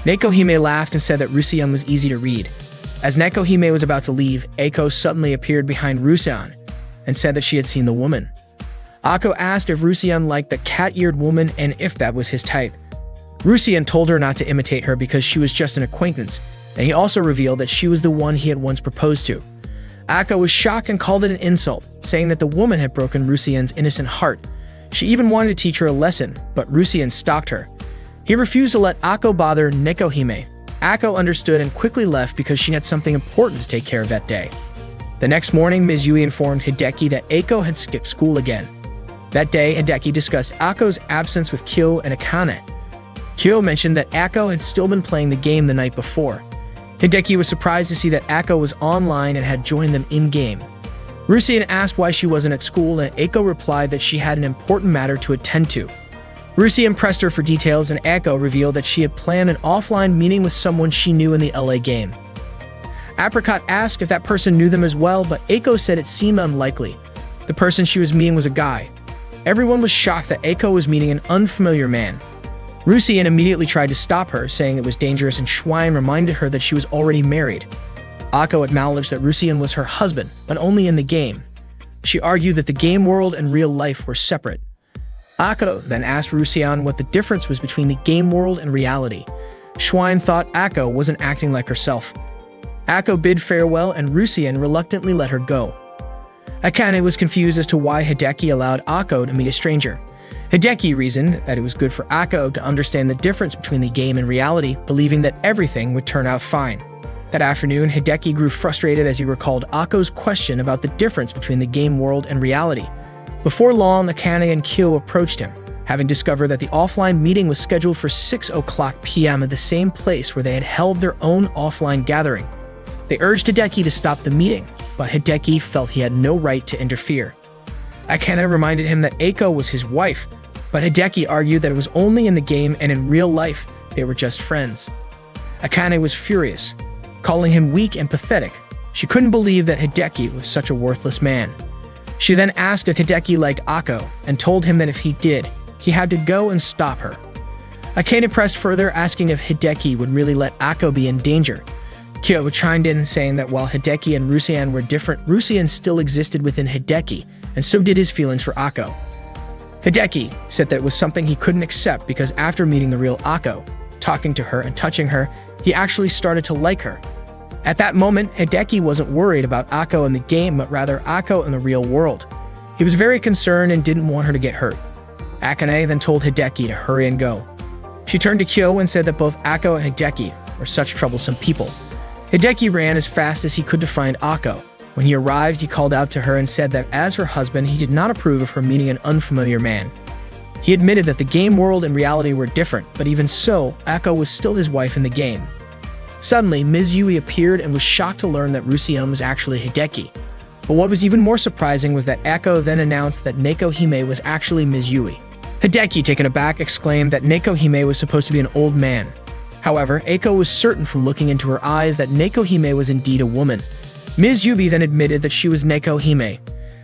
Nekohime laughed and said that Rusean was easy to read. As Nekohime was about to leave, Akko suddenly appeared behind Rusean and said that she had seen the woman. Akko asked if Rusean liked the cat-eared woman and if that was his type. Rusean told her not to imitate her because she was just an acquaintance, and he also revealed that she was the one he had once proposed to. Akko was shocked and called it an insult, saying that the woman had broken Rusean's innocent heart. She even wanted to teach her a lesson, but Rusean stopped her. He refused to let Akko bother Nekohime. Akko understood and quickly left because she had something important to take care of that day. The next morning, Ms. Yui informed Hideki that Akko had skipped school again. That day, Hideki discussed Akko's absence with Kyo and Akane. Kyo mentioned that Akko had still been playing the game the night before. Hideki was surprised to see that Akko was online and had joined them in-game. Rusean asked why she wasn't at school, and Akko replied that she had an important matter to attend to. Rusean pressed her for details, and Akko revealed that she had planned an offline meeting with someone she knew in the LA game. Apricot asked if that person knew them as well, but Akko said it seemed unlikely. The person she was meeting was a guy. Everyone was shocked that Akko was meeting an unfamiliar man. Rusean immediately tried to stop her, saying it was dangerous, and Schwein reminded her that she was already married. Akko acknowledged that Rusean was her husband, but only in the game. She argued that the game world and real life were separate. Akko then asked Rusean what the difference was between the game world and reality. Schwein thought Akko wasn't acting like herself. Akko bid farewell, and Rusean reluctantly let her go. Akane was confused as to why Hideki allowed Akko to meet a stranger. Hideki reasoned that it was good for Akko to understand the difference between the game and reality, believing that everything would turn out fine. That afternoon, Hideki grew frustrated as he recalled Akko's question about the difference between the game world and reality. Before long, Akane and Kyo approached him, having discovered that the offline meeting was scheduled for 6:00 p.m. at the same place where they had held their own offline gathering. They urged Hideki to stop the meeting, but Hideki felt he had no right to interfere. Akane reminded him that Akko was his wife, but Hideki argued that it was only in the game and in real life they were just friends. Akane was furious, calling him weak and pathetic. She couldn't believe that Hideki was such a worthless man. She then asked if Hideki liked Akko and told him that if he did, he had to go and stop her. Akane pressed further, asking if Hideki would really let Akko be in danger. Kyo chimed in, saying that while Hideki and Rusean were different, Rusean still existed within Hideki, and so did his feelings for Akko. Hideki said that it was something he couldn't accept because after meeting the real Akko, talking to her and touching her, he actually started to like her. At that moment, Hideki wasn't worried about Akko in the game, but rather Akko in the real world. He was very concerned and didn't want her to get hurt. Akane then told Hideki to hurry and go. She turned to Kyo and said that both Akko and Hideki were such troublesome people. Hideki ran as fast as he could to find Akko. When he arrived, he called out to her and said that as her husband, he did not approve of her meeting an unfamiliar man. He admitted that the game world and reality were different, but even so, Akko was still his wife in the game. Suddenly, Ms. Yui appeared and was shocked to learn that Rusean was actually Hideki. But what was even more surprising was that Akko then announced that Nekohime was actually Ms. Yui. Hideki, taken aback, exclaimed that Nekohime was supposed to be an old man. However, Akko was certain from looking into her eyes that Nekohime was indeed a woman. Ms. Yui then admitted that she was Nekohime.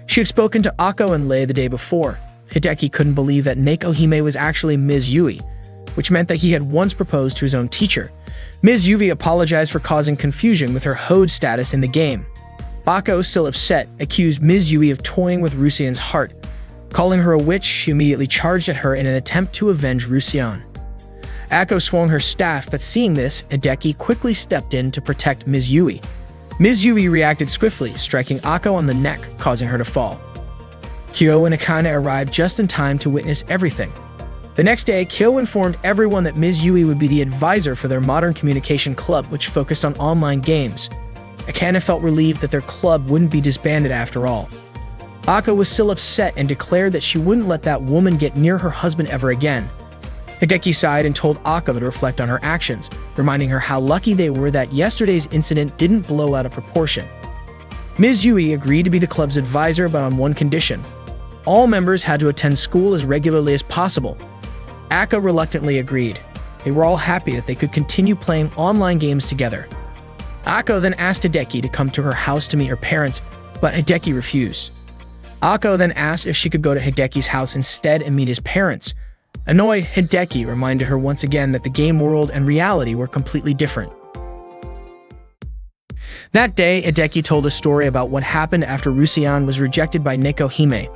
She had spoken to Akko and Lei the day before. Hideki couldn't believe that Nekohime was actually Ms. Yui, which meant that he had once proposed to his own teacher. Ms. Yui apologized for causing confusion with her Hode status in the game. Akko, still upset, accused Ms. Yui of toying with Rusean's heart. Calling her a witch, she immediately charged at her in an attempt to avenge Rusean. Ako swung her staff, but seeing this, Hideki quickly stepped in to protect Ms. Yui. Ms. Yui reacted swiftly, striking Ako on the neck, causing her to fall. Kyo and Akane arrived just in time to witness everything. The next day, Kyo informed everyone that Ms. Yui would be the advisor for their modern communication club, which focused on online games. Akane felt relieved that their club wouldn't be disbanded after all. Ako was still upset and declared that she wouldn't let that woman get near her husband ever again. Hideki sighed and told Ako to reflect on her actions, reminding her how lucky they were that yesterday's incident didn't blow out of proportion. Ms. Yui agreed to be the club's advisor, but on one condition. All members had to attend school as regularly as possible. Ako reluctantly agreed. They were all happy that they could continue playing online games together. Ako then asked Hideki to come to her house to meet her parents, but Hideki refused. Ako then asked if she could go to Hideki's house instead and meet his parents. Annoyed, Hideki reminded her once again that the game world and reality were completely different. That day, Hideki told a story about what happened after Rusian was rejected by Neko Hime.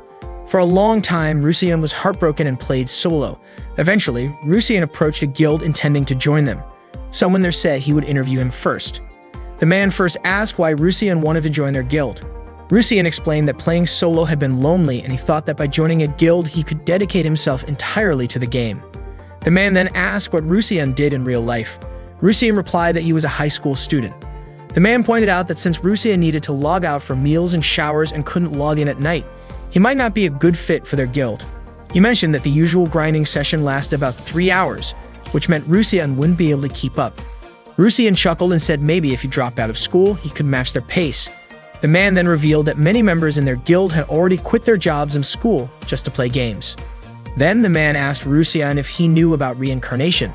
For a long time, Rusian was heartbroken and played solo. Eventually, Rusian approached a guild intending to join them. Someone there said he would interview him first. The man first asked why Rusian wanted to join their guild. Rusian explained that playing solo had been lonely and he thought that by joining a guild he could dedicate himself entirely to the game. The man then asked what Rusian did in real life. Rusian replied that he was a high school student. The man pointed out that since Rusian needed to log out for meals and showers and couldn't log in at night, he might not be a good fit for their guild. He mentioned that the usual grinding session lasted about 3 hours, which meant Rusian wouldn't be able to keep up. Rusian chuckled and said maybe if he dropped out of school, he could match their pace. The man then revealed that many members in their guild had already quit their jobs and school just to play games. Then the man asked Rusian if he knew about reincarnation.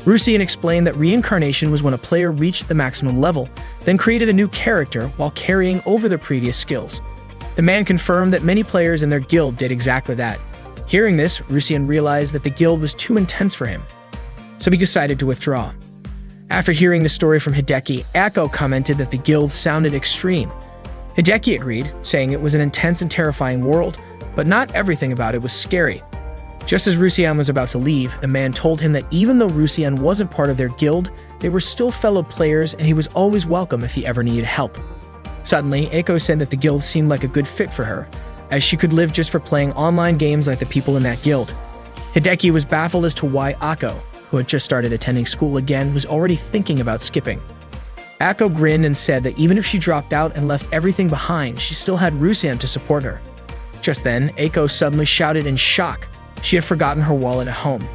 Rusian explained that reincarnation was when a player reached the maximum level, then created a new character while carrying over their previous skills. The man confirmed that many players in their guild did exactly that. Hearing this, Rusian realized that the guild was too intense for him, so he decided to withdraw. After hearing the story from Hideki, Ako commented that the guild sounded extreme. Hideki agreed, saying it was an intense and terrifying world, but not everything about it was scary. Just as Rusian was about to leave, the man told him that even though Rusian wasn't part of their guild, they were still fellow players and he was always welcome if he ever needed help. Suddenly, Ako said that the guild seemed like a good fit for her, as she could live just for playing online games like the people in that guild. Hideki was baffled as to why Ako, who had just started attending school again, was already thinking about skipping. Ako grinned and said that even if she dropped out and left everything behind, she still had Rusian to support her. Just then, Ako suddenly shouted in shock. She had forgotten her wallet at home.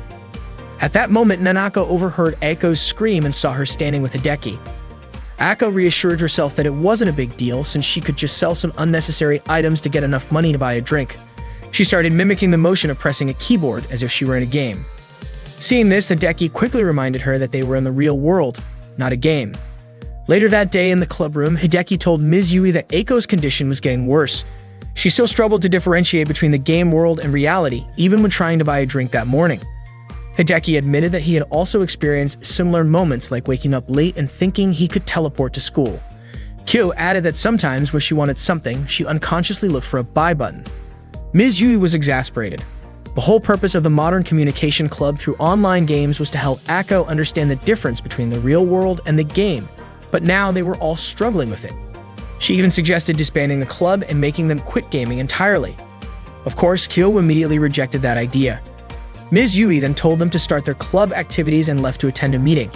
At that moment, Nanako overheard Ako's scream and saw her standing with Hideki. Ako reassured herself that it wasn't a big deal since she could just sell some unnecessary items to get enough money to buy a drink. She started mimicking the motion of pressing a keyboard as if she were in a game. Seeing this, Hideki quickly reminded her that they were in the real world, not a game. Later that day in the club room, Hideki told Ms. Yui that Ako's condition was getting worse. She still struggled to differentiate between the game world and reality, even when trying to buy a drink that morning. Hideki admitted that he had also experienced similar moments like waking up late and thinking he could teleport to school. Kyo added that sometimes when she wanted something, she unconsciously looked for a buy button. Ms. Yui was exasperated. The whole purpose of the Modern Communication Club through online games was to help Ako understand the difference between the real world and the game, but now they were all struggling with it. She even suggested disbanding the club and making them quit gaming entirely. Of course, Kyo immediately rejected that idea. Ms. Yui then told them to start their club activities and left to attend a meeting.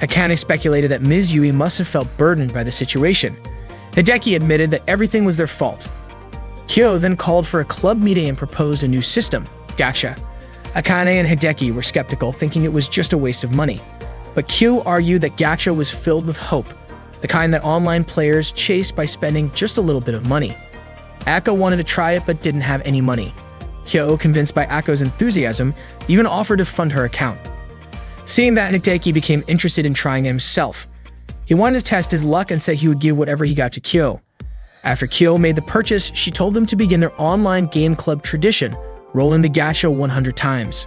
Akane speculated that Ms. Yui must have felt burdened by the situation. Hideki admitted that everything was their fault. Kyo then called for a club meeting and proposed a new system, gacha. Akane and Hideki were skeptical, thinking it was just a waste of money. But Kyo argued that gacha was filled with hope, the kind that online players chased by spending just a little bit of money. Ako wanted to try it but didn't have any money. Kyo, convinced by Ako's enthusiasm, even offered to fund her account. Seeing that, Hideki became interested in trying it himself. He wanted to test his luck and said he would give whatever he got to Kyo. After Kyo made the purchase, she told them to begin their online game club tradition, rolling the gacha 100 times.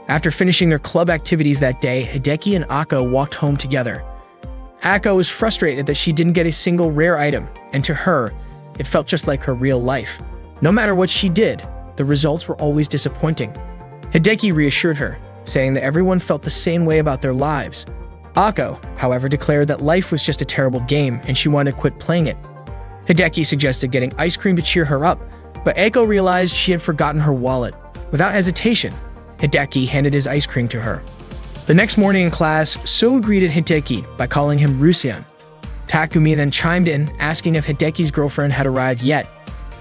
After finishing their club activities that day, Hideki and Ako walked home together. Ako was frustrated that she didn't get a single rare item, and to her, it felt just like her real life. No matter what she did, the results were always disappointing. Hideki reassured her. saying that everyone felt the same way about their lives. Ako, however, declared that life was just a terrible game and she wanted to quit playing it. Hideki suggested getting ice cream to cheer her up, but Ako realized she had forgotten her wallet. Without hesitation, Hideki handed his ice cream to her. The next morning in class, So greeted Hideki by calling him Rusian. Takumi then chimed in, asking if Hideki's girlfriend had arrived yet.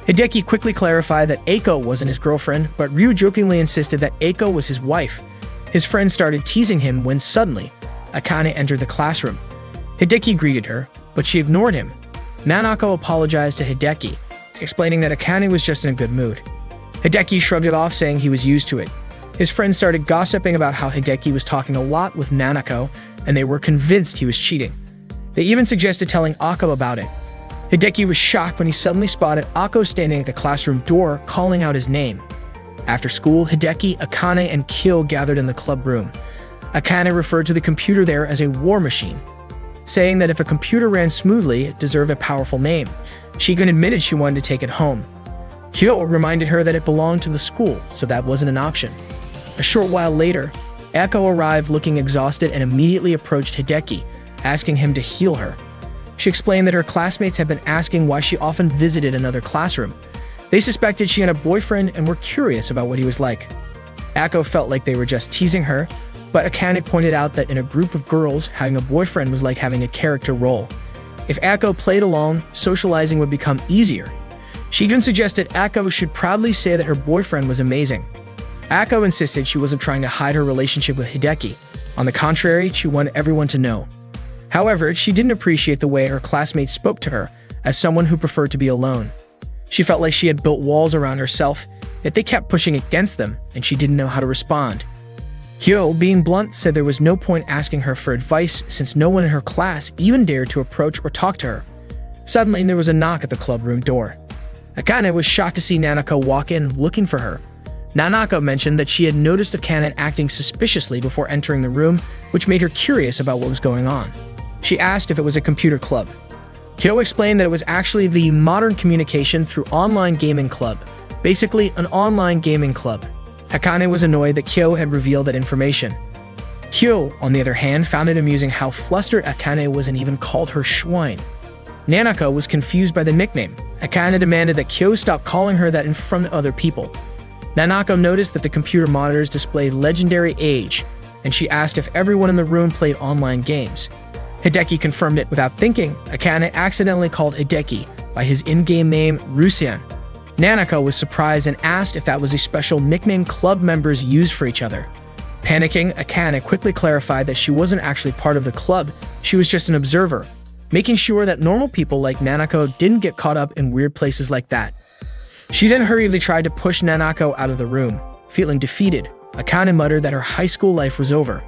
Hideki quickly clarified that Ako wasn't his girlfriend, but Ryu jokingly insisted that Ako was his wife. His friend started teasing him when suddenly, Akane entered the classroom. Hideki greeted her, but she ignored him. Nanako apologized to Hideki, explaining that Akane was just in a good mood. Hideki shrugged it off, saying he was used to it. His friends started gossiping about how Hideki was talking a lot with Nanako, and they were convinced he was cheating. They even suggested telling Ako about it. Hideki was shocked when he suddenly spotted Ako standing at the classroom door, calling out his name. After school, Hideki, Akane, and Kyo gathered in the club room. Akane referred to the computer there as a war machine, saying that if a computer ran smoothly, it deserved a powerful name. She even admitted she wanted to take it home. Kyo reminded her that it belonged to the school, so that wasn't an option. A short while later, Ako arrived looking exhausted and immediately approached Hideki, asking him to heal her. She explained that her classmates had been asking why she often visited another classroom. They suspected she had a boyfriend and were curious about what he was like. Ako felt like they were just teasing her, but Akane pointed out that in a group of girls, having a boyfriend was like having a character role. If Ako played alone, socializing would become easier. She even suggested Ako should proudly say that her boyfriend was amazing. Ako insisted she wasn't trying to hide her relationship with Hideki. On the contrary, she wanted everyone to know. However, she didn't appreciate the way her classmates spoke to her as someone who preferred to be alone. She felt like she had built walls around herself, yet they kept pushing against them, and she didn't know how to respond. Kyo, being blunt, said there was no point asking her for advice since no one in her class even dared to approach or talk to her. Suddenly, there was a knock at the club room door. Akane was shocked to see Nanako walk in looking for her. Nanako mentioned that she had noticed Akane acting suspiciously before entering the room, which made her curious about what was going on. She asked if it was a computer club. Kyo explained that it was actually the Modern Communication Through Online Gaming Club, basically an online gaming club. Akane was annoyed that Kyo had revealed that information. Kyo, on the other hand, found it amusing how flustered Akane was and even called her Schwein. Nanako was confused by the nickname. Akane demanded that Kyo stop calling her that in front of other people. Nanako noticed that the computer monitors displayed legendary age, and she asked if everyone in the room played online games. Hideki confirmed it without thinking. Akane accidentally called Hideki by his in-game name, Rusian. Nanako was surprised and asked if that was a special nickname club members used for each other. Panicking, Akane quickly clarified that she wasn't actually part of the club, she was just an observer, making sure that normal people like Nanako didn't get caught up in weird places like that. She then hurriedly tried to push Nanako out of the room. Feeling defeated, Akane muttered that her high school life was over.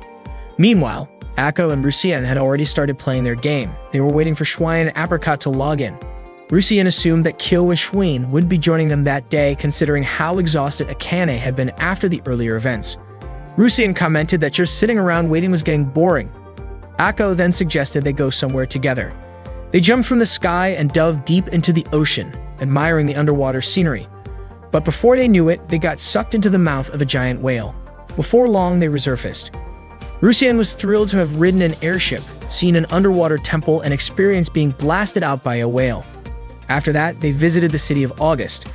Meanwhile, Ako and Rusian had already started playing their game. They were waiting for Schwein and Apricot to log in. Rusian assumed that Kyo and Schwein would be joining them that day, considering how exhausted Akane had been after the earlier events. Rusian commented that just sitting around waiting was getting boring. Ako then suggested they go somewhere together. They jumped from the sky and dove deep into the ocean, admiring the underwater scenery. But before they knew it, they got sucked into the mouth of a giant whale. Before long, they resurfaced. Rusian was thrilled to have ridden an airship, seen an underwater temple, and experienced being blasted out by a whale. After that, they visited the city of August.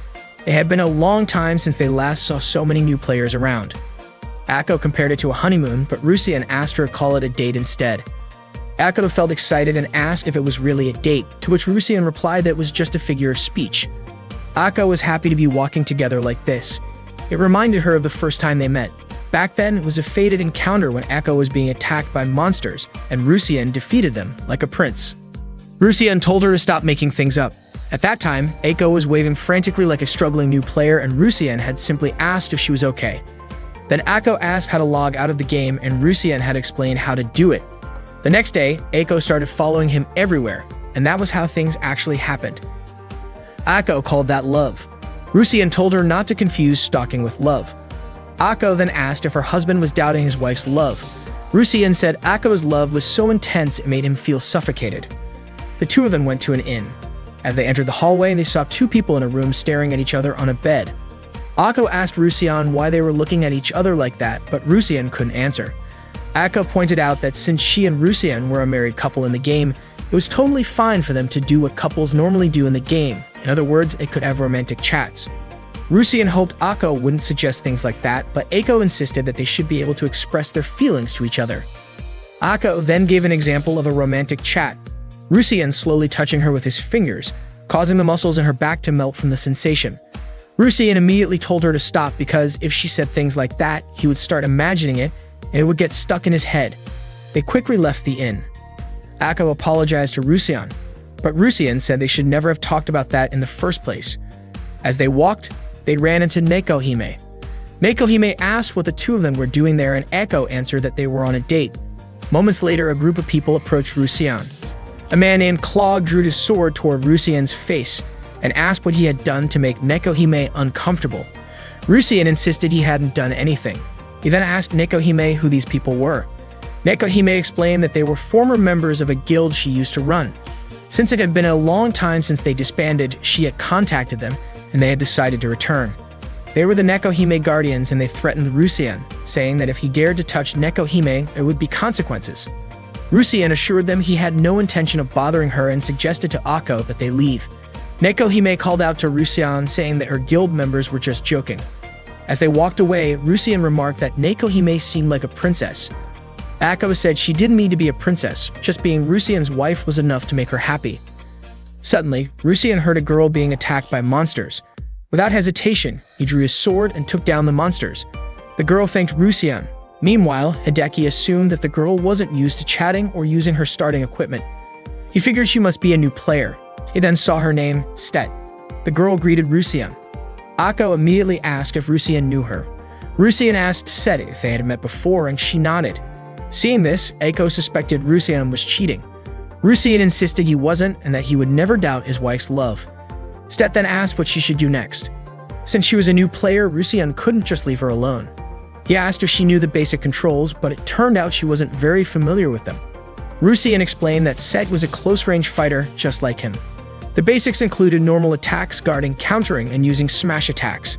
It had been a long time since they last saw so many new players around. Ako compared it to a honeymoon, but Rusian asked her to call it a date instead. Ako felt excited and asked if it was really a date, to which Rusian replied that it was just a figure of speech. Ako was happy to be walking together like this. It reminded her of the first time they met. Back then, it was a fated encounter when Ako was being attacked by monsters, and Rusian defeated them like a prince. Rusian told her to stop making things up. At that time, Ako was waving frantically like a struggling new player, and Rusian had simply asked if she was okay. Then Ako asked how to log out of the game, and Rusian had explained how to do it. The next day, Ako started following him everywhere, and that was how things actually happened. Ako called that love. Rusian told her not to confuse stalking with love. Ako then asked if her husband was doubting his wife's love. Rusian said Ako's love was so intense it made him feel suffocated. The two of them went to an inn. As they entered the hallway, they saw two people in a room staring at each other on a bed. Akko asked Rusian why they were looking at each other like that, but Rusian couldn't answer. Akko pointed out that since she and Rusian were a married couple in the game, it was totally fine for them to do what couples normally do in the game. In other words, they could have romantic chats. Rusian hoped Akko wouldn't suggest things like that, but Akko insisted that they should be able to express their feelings to each other. Akko then gave an example of a romantic chat, Rusian slowly touching her with his fingers, causing the muscles in her back to melt from the sensation. Rusian immediately told her to stop because if she said things like that, he would start imagining it and it would get stuck in his head. They quickly left the inn. Akko apologized to Rusian, but Rusian said they should never have talked about that in the first place. As they walked, they ran into Nekohime. Nekohime asked what the two of them were doing there, and Akko answered that they were on a date. Moments later, a group of people approached Rusian. A man named Claude drew his sword toward Rusian's face and asked what he had done to make Nekohime uncomfortable. Rusian insisted he hadn't done anything. He then asked Nekohime who these people were. Nekohime explained that they were former members of a guild she used to run. Since it had been a long time since they disbanded, she had contacted them, and they had decided to return. They were the Nekohime Guardians, and they threatened Rusian, saying that if he dared to touch Nekohime, there would be consequences. Rusian assured them he had no intention of bothering her and suggested to Akko that they leave. Nekohime called out to Rusian, saying that her guild members were just joking. As they walked away, Rusian remarked that Nekohime seemed like a princess. Akko said she didn't mean to be a princess, just being Rusian's wife was enough to make her happy. Suddenly, Rusian heard a girl being attacked by monsters. Without hesitation, he drew his sword and took down the monsters. The girl thanked Rusian. Meanwhile, Hideki assumed that the girl wasn't used to chatting or using her starting equipment. He figured she must be a new player. He then saw her name, Stet. The girl greeted Rusian. Akko immediately asked if Rusian knew her. Rusian asked Stet if they had met before, and she nodded. Seeing this, Akko suspected Rusian was cheating. Rusian insisted he wasn't and that he would never doubt his wife's love. Stet then asked what she should do next. Since she was a new player, Rusian couldn't just leave her alone. He asked if she knew the basic controls, but it turned out she wasn't very familiar with them. Rusian explained that Stet was a close-range fighter just like him. The basics included normal attacks, guarding, countering, and using smash attacks.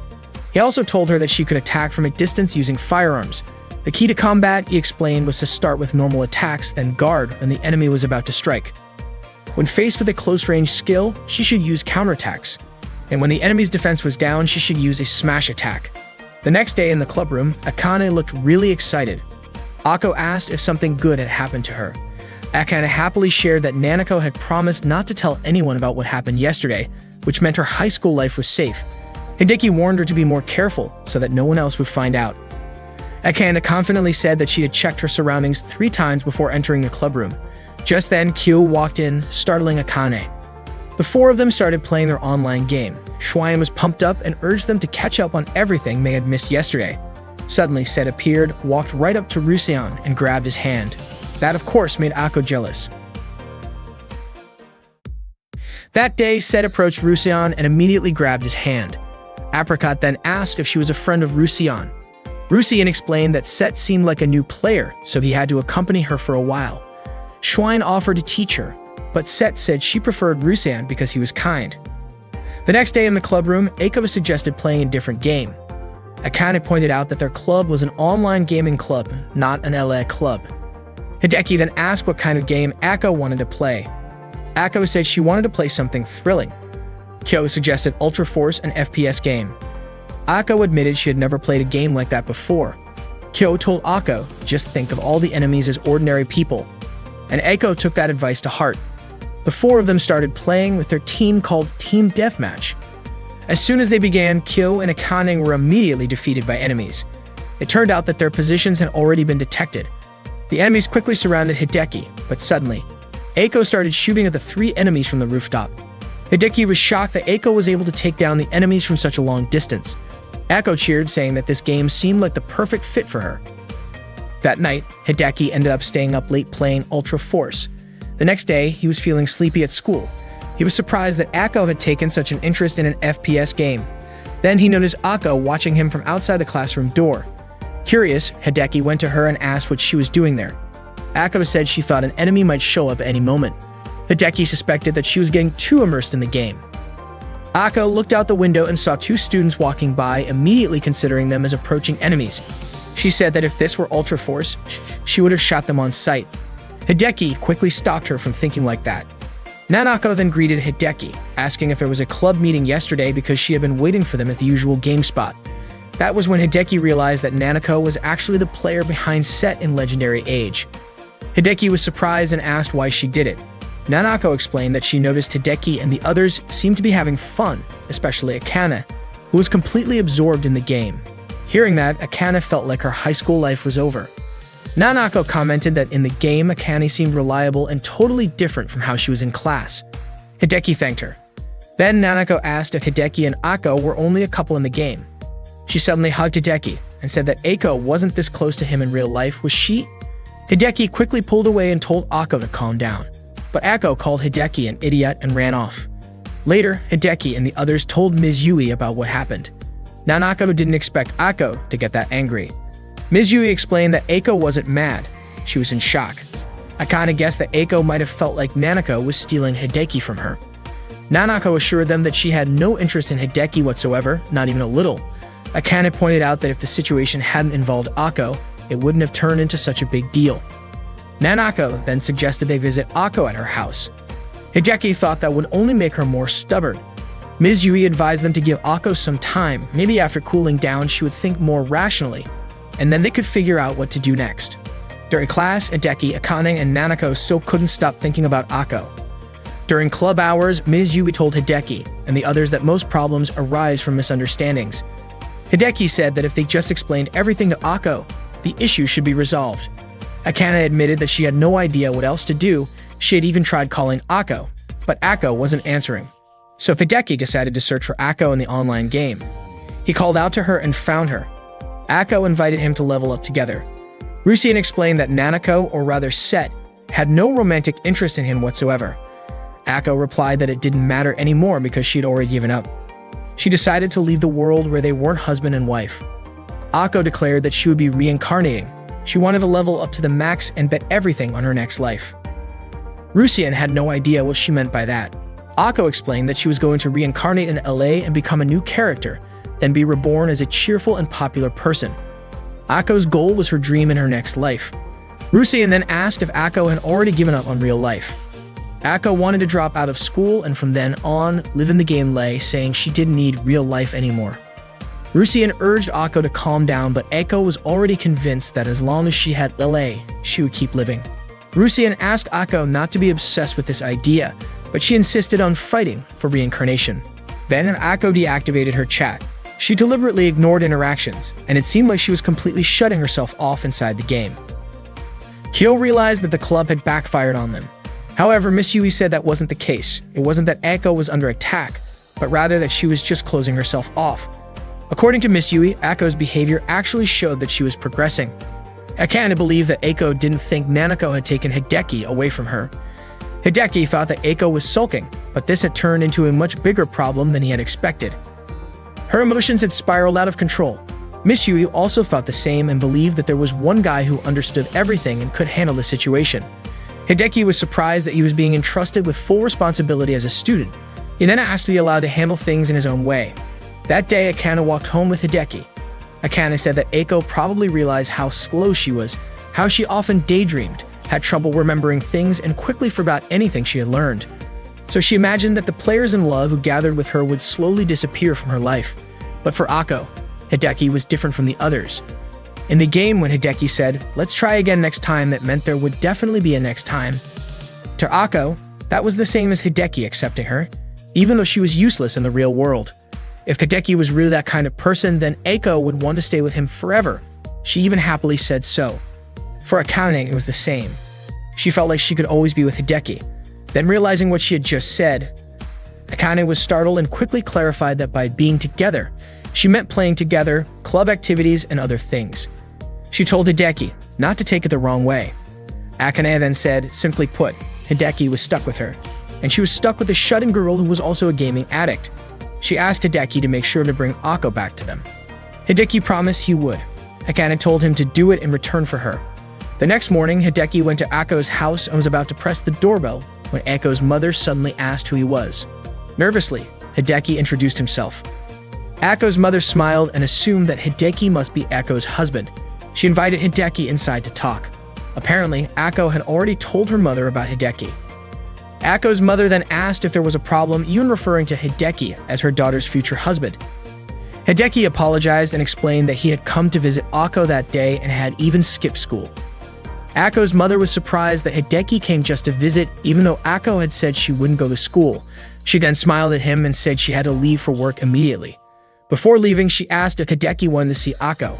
He also told her that she could attack from a distance using firearms. The key to combat, he explained, was to start with normal attacks, then guard when the enemy was about to strike. When faced with a close-range skill, she should use counterattacks. And when the enemy's defense was down, she should use a smash attack. The next day in the club room, Akane looked really excited. Akko asked if something good had happened to her. Akane happily shared that Nanako had promised not to tell anyone about what happened yesterday, which meant her high school life was safe. Hideki warned her to be more careful so that no one else would find out. Akane confidently said that she had checked her surroundings 3 times before entering the club room. Just then, Kyo walked in, startling Akane. The 4 of them started playing their online game. Schwein was pumped up and urged them to catch up on everything they had missed yesterday. Suddenly, Seth appeared, walked right up to Rusian, and grabbed his hand. That, of course, made Akko jealous. That day, Seth approached Rusian and immediately grabbed his hand. Apricot then asked if she was a friend of Rusian. Rusian explained that Seth seemed like a new player, so he had to accompany her for a while. Schwein offered to teach her, but Seth said she preferred Rusian because he was kind. The next day in the club room, Akko suggested playing a different game. Akane pointed out that their club was an online gaming club, not an LA club. Hideki then asked what kind of game Akko wanted to play. Akko said she wanted to play something thrilling. Kyo suggested Ultra Force, an FPS game. Akko admitted she had never played a game like that before. Kyo told Akko, just think of all the enemies as ordinary people. And Akko took that advice to heart. The 4 of them started playing with their team called Team Deathmatch. As soon as they began, Kyo and Akane were immediately defeated by enemies. It turned out that their positions had already been detected. The enemies quickly surrounded Hideki, but suddenly, Akko started shooting at the 3 enemies from the rooftop. Hideki was shocked that Akko was able to take down the enemies from such a long distance. Akko cheered, saying that this game seemed like the perfect fit for her. That night, Hideki ended up staying up late playing Ultra Force. The next day, he was feeling sleepy at school. He was surprised that Akko had taken such an interest in an FPS game. Then he noticed Akko watching him from outside the classroom door. Curious, Hideki went to her and asked what she was doing there. Akko said she thought an enemy might show up at any moment. Hideki suspected that she was getting too immersed in the game. Ako looked out the window and saw two students walking by, immediately considering them as approaching enemies. She said that if this were Ultra Force, she would have shot them on sight. Hideki quickly stopped her from thinking like that. Nanako then greeted Hideki, asking if there was a club meeting yesterday because she had been waiting for them at the usual game spot. That was when Hideki realized that Nanako was actually the player behind Set in Legendary Age. Hideki was surprised and asked why she did it. Nanako explained that she noticed Hideki and the others seemed to be having fun, especially Akane, who was completely absorbed in the game. Hearing that, Akane felt like her high school life was over. Nanako commented that in the game, Akane seemed reliable and totally different from how she was in class. Hideki thanked her. Then Nanako asked if Hideki and Ako were only a couple in the game. She suddenly hugged Hideki and said that Ako wasn't this close to him in real life, was she? Hideki quickly pulled away and told Ako to calm down. But Ako called Hideki an idiot and ran off. Later, Hideki and the others told Ms. Yui about what happened. Nanako didn't expect Ako to get that angry. Ms. Yui explained that Ako wasn't mad, she was in shock. Akane guessed that Ako might have felt like Nanako was stealing Hideki from her. Nanako assured them that she had no interest in Hideki whatsoever, not even a little. Akane pointed out that if the situation hadn't involved Ako, it wouldn't have turned into such a big deal. Nanako then suggested they visit Ako at her house. Hideki thought that would only make her more stubborn. Ms. Yui advised them to give Ako some time. Maybe after cooling down, she would think more rationally, and then they could figure out what to do next. During class, Hideki, Akane, and Nanako still couldn't stop thinking about Ako. During club hours, Ms. Yui told Hideki and the others that most problems arise from misunderstandings. Hideki said that if they just explained everything to Ako, the issue should be resolved. Akane admitted that she had no idea what else to do. She had even tried calling Ako, but Ako wasn't answering. So Hideki decided to search for Ako in the online game. He called out to her and found her. Ako invited him to level up together. Rusien explained that Nanako, or rather Set, had no romantic interest in him whatsoever. Ako replied that it didn't matter anymore because she had already given up. She decided to leave the world where they weren't husband and wife. Ako declared that she would be reincarnating. She wanted to level up to the max and bet everything on her next life. Rusien had no idea what she meant by that. Ako explained that she was going to reincarnate in LA and become a new character, then be reborn as a cheerful and popular person. Ako's goal was her dream in her next life. Rusien then asked if Ako had already given up on real life. Ako wanted to drop out of school and from then on live in the game LA, saying she didn't need real life anymore. Rusien urged Ako to calm down, but Ako was already convinced that as long as she had LA, she would keep living. Rusien asked Ako not to be obsessed with this idea, but she insisted on fighting for reincarnation. Then Ako deactivated her chat. She deliberately ignored interactions, and it seemed like she was completely shutting herself off inside the game. Kyo realized that the club had backfired on them. However, Miss Yui said that wasn't the case. It wasn't that Ako was under attack, but rather that she was just closing herself off. According to Miss Yui, Ako's behavior actually showed that she was progressing. Akane believed that Ako didn't think Nanako had taken Hideki away from her. Hideki thought that Ako was sulking, but this had turned into a much bigger problem than he had expected. Her emotions had spiraled out of control. Miss Yui also thought the same and believed that there was one guy who understood everything and could handle the situation. Hideki was surprised that he was being entrusted with full responsibility as a student. He then asked to be allowed to handle things in his own way. That day, Akane walked home with Hideki. Akane said that Ako probably realized how slow she was, how she often daydreamed, had trouble remembering things, and quickly forgot anything she had learned. So she imagined that the players in love who gathered with her would slowly disappear from her life. But for Ako, Hideki was different from the others. In the game, when Hideki said, "Let's try again next time," that meant there would definitely be a next time. To Ako, that was the same as Hideki accepting her, even though she was useless in the real world. If Hideki was really that kind of person, then Ako would want to stay with him forever. She even happily said so. For Akane, it was the same. She felt like she could always be with Hideki. Then realizing what she had just said, Akane was startled and quickly clarified that by being together, she meant playing together, club activities, and other things. She told Hideki not to take it the wrong way. Akane then said, simply put, Hideki was stuck with her, and she was stuck with a shut-in girl who was also a gaming addict. She asked Hideki to make sure to bring Ako back to them. Hideki promised he would. Akane told him to do it in return for her. The next morning, Hideki went to Ako's house and was about to press the doorbell when Ako's mother suddenly asked who he was. Nervously, Hideki introduced himself. Ako's mother smiled and assumed that Hideki must be Ako's husband. She invited Hideki inside to talk. Apparently, Ako had already told her mother about Hideki. Ako's mother then asked if there was a problem, even referring to Hideki as her daughter's future husband. Hideki apologized and explained that he had come to visit Ako that day and had even skipped school. Ako's mother was surprised that Hideki came just to visit, even though Ako had said she wouldn't go to school. She then smiled at him and said she had to leave for work immediately. Before leaving, she asked if Hideki wanted to see Ako.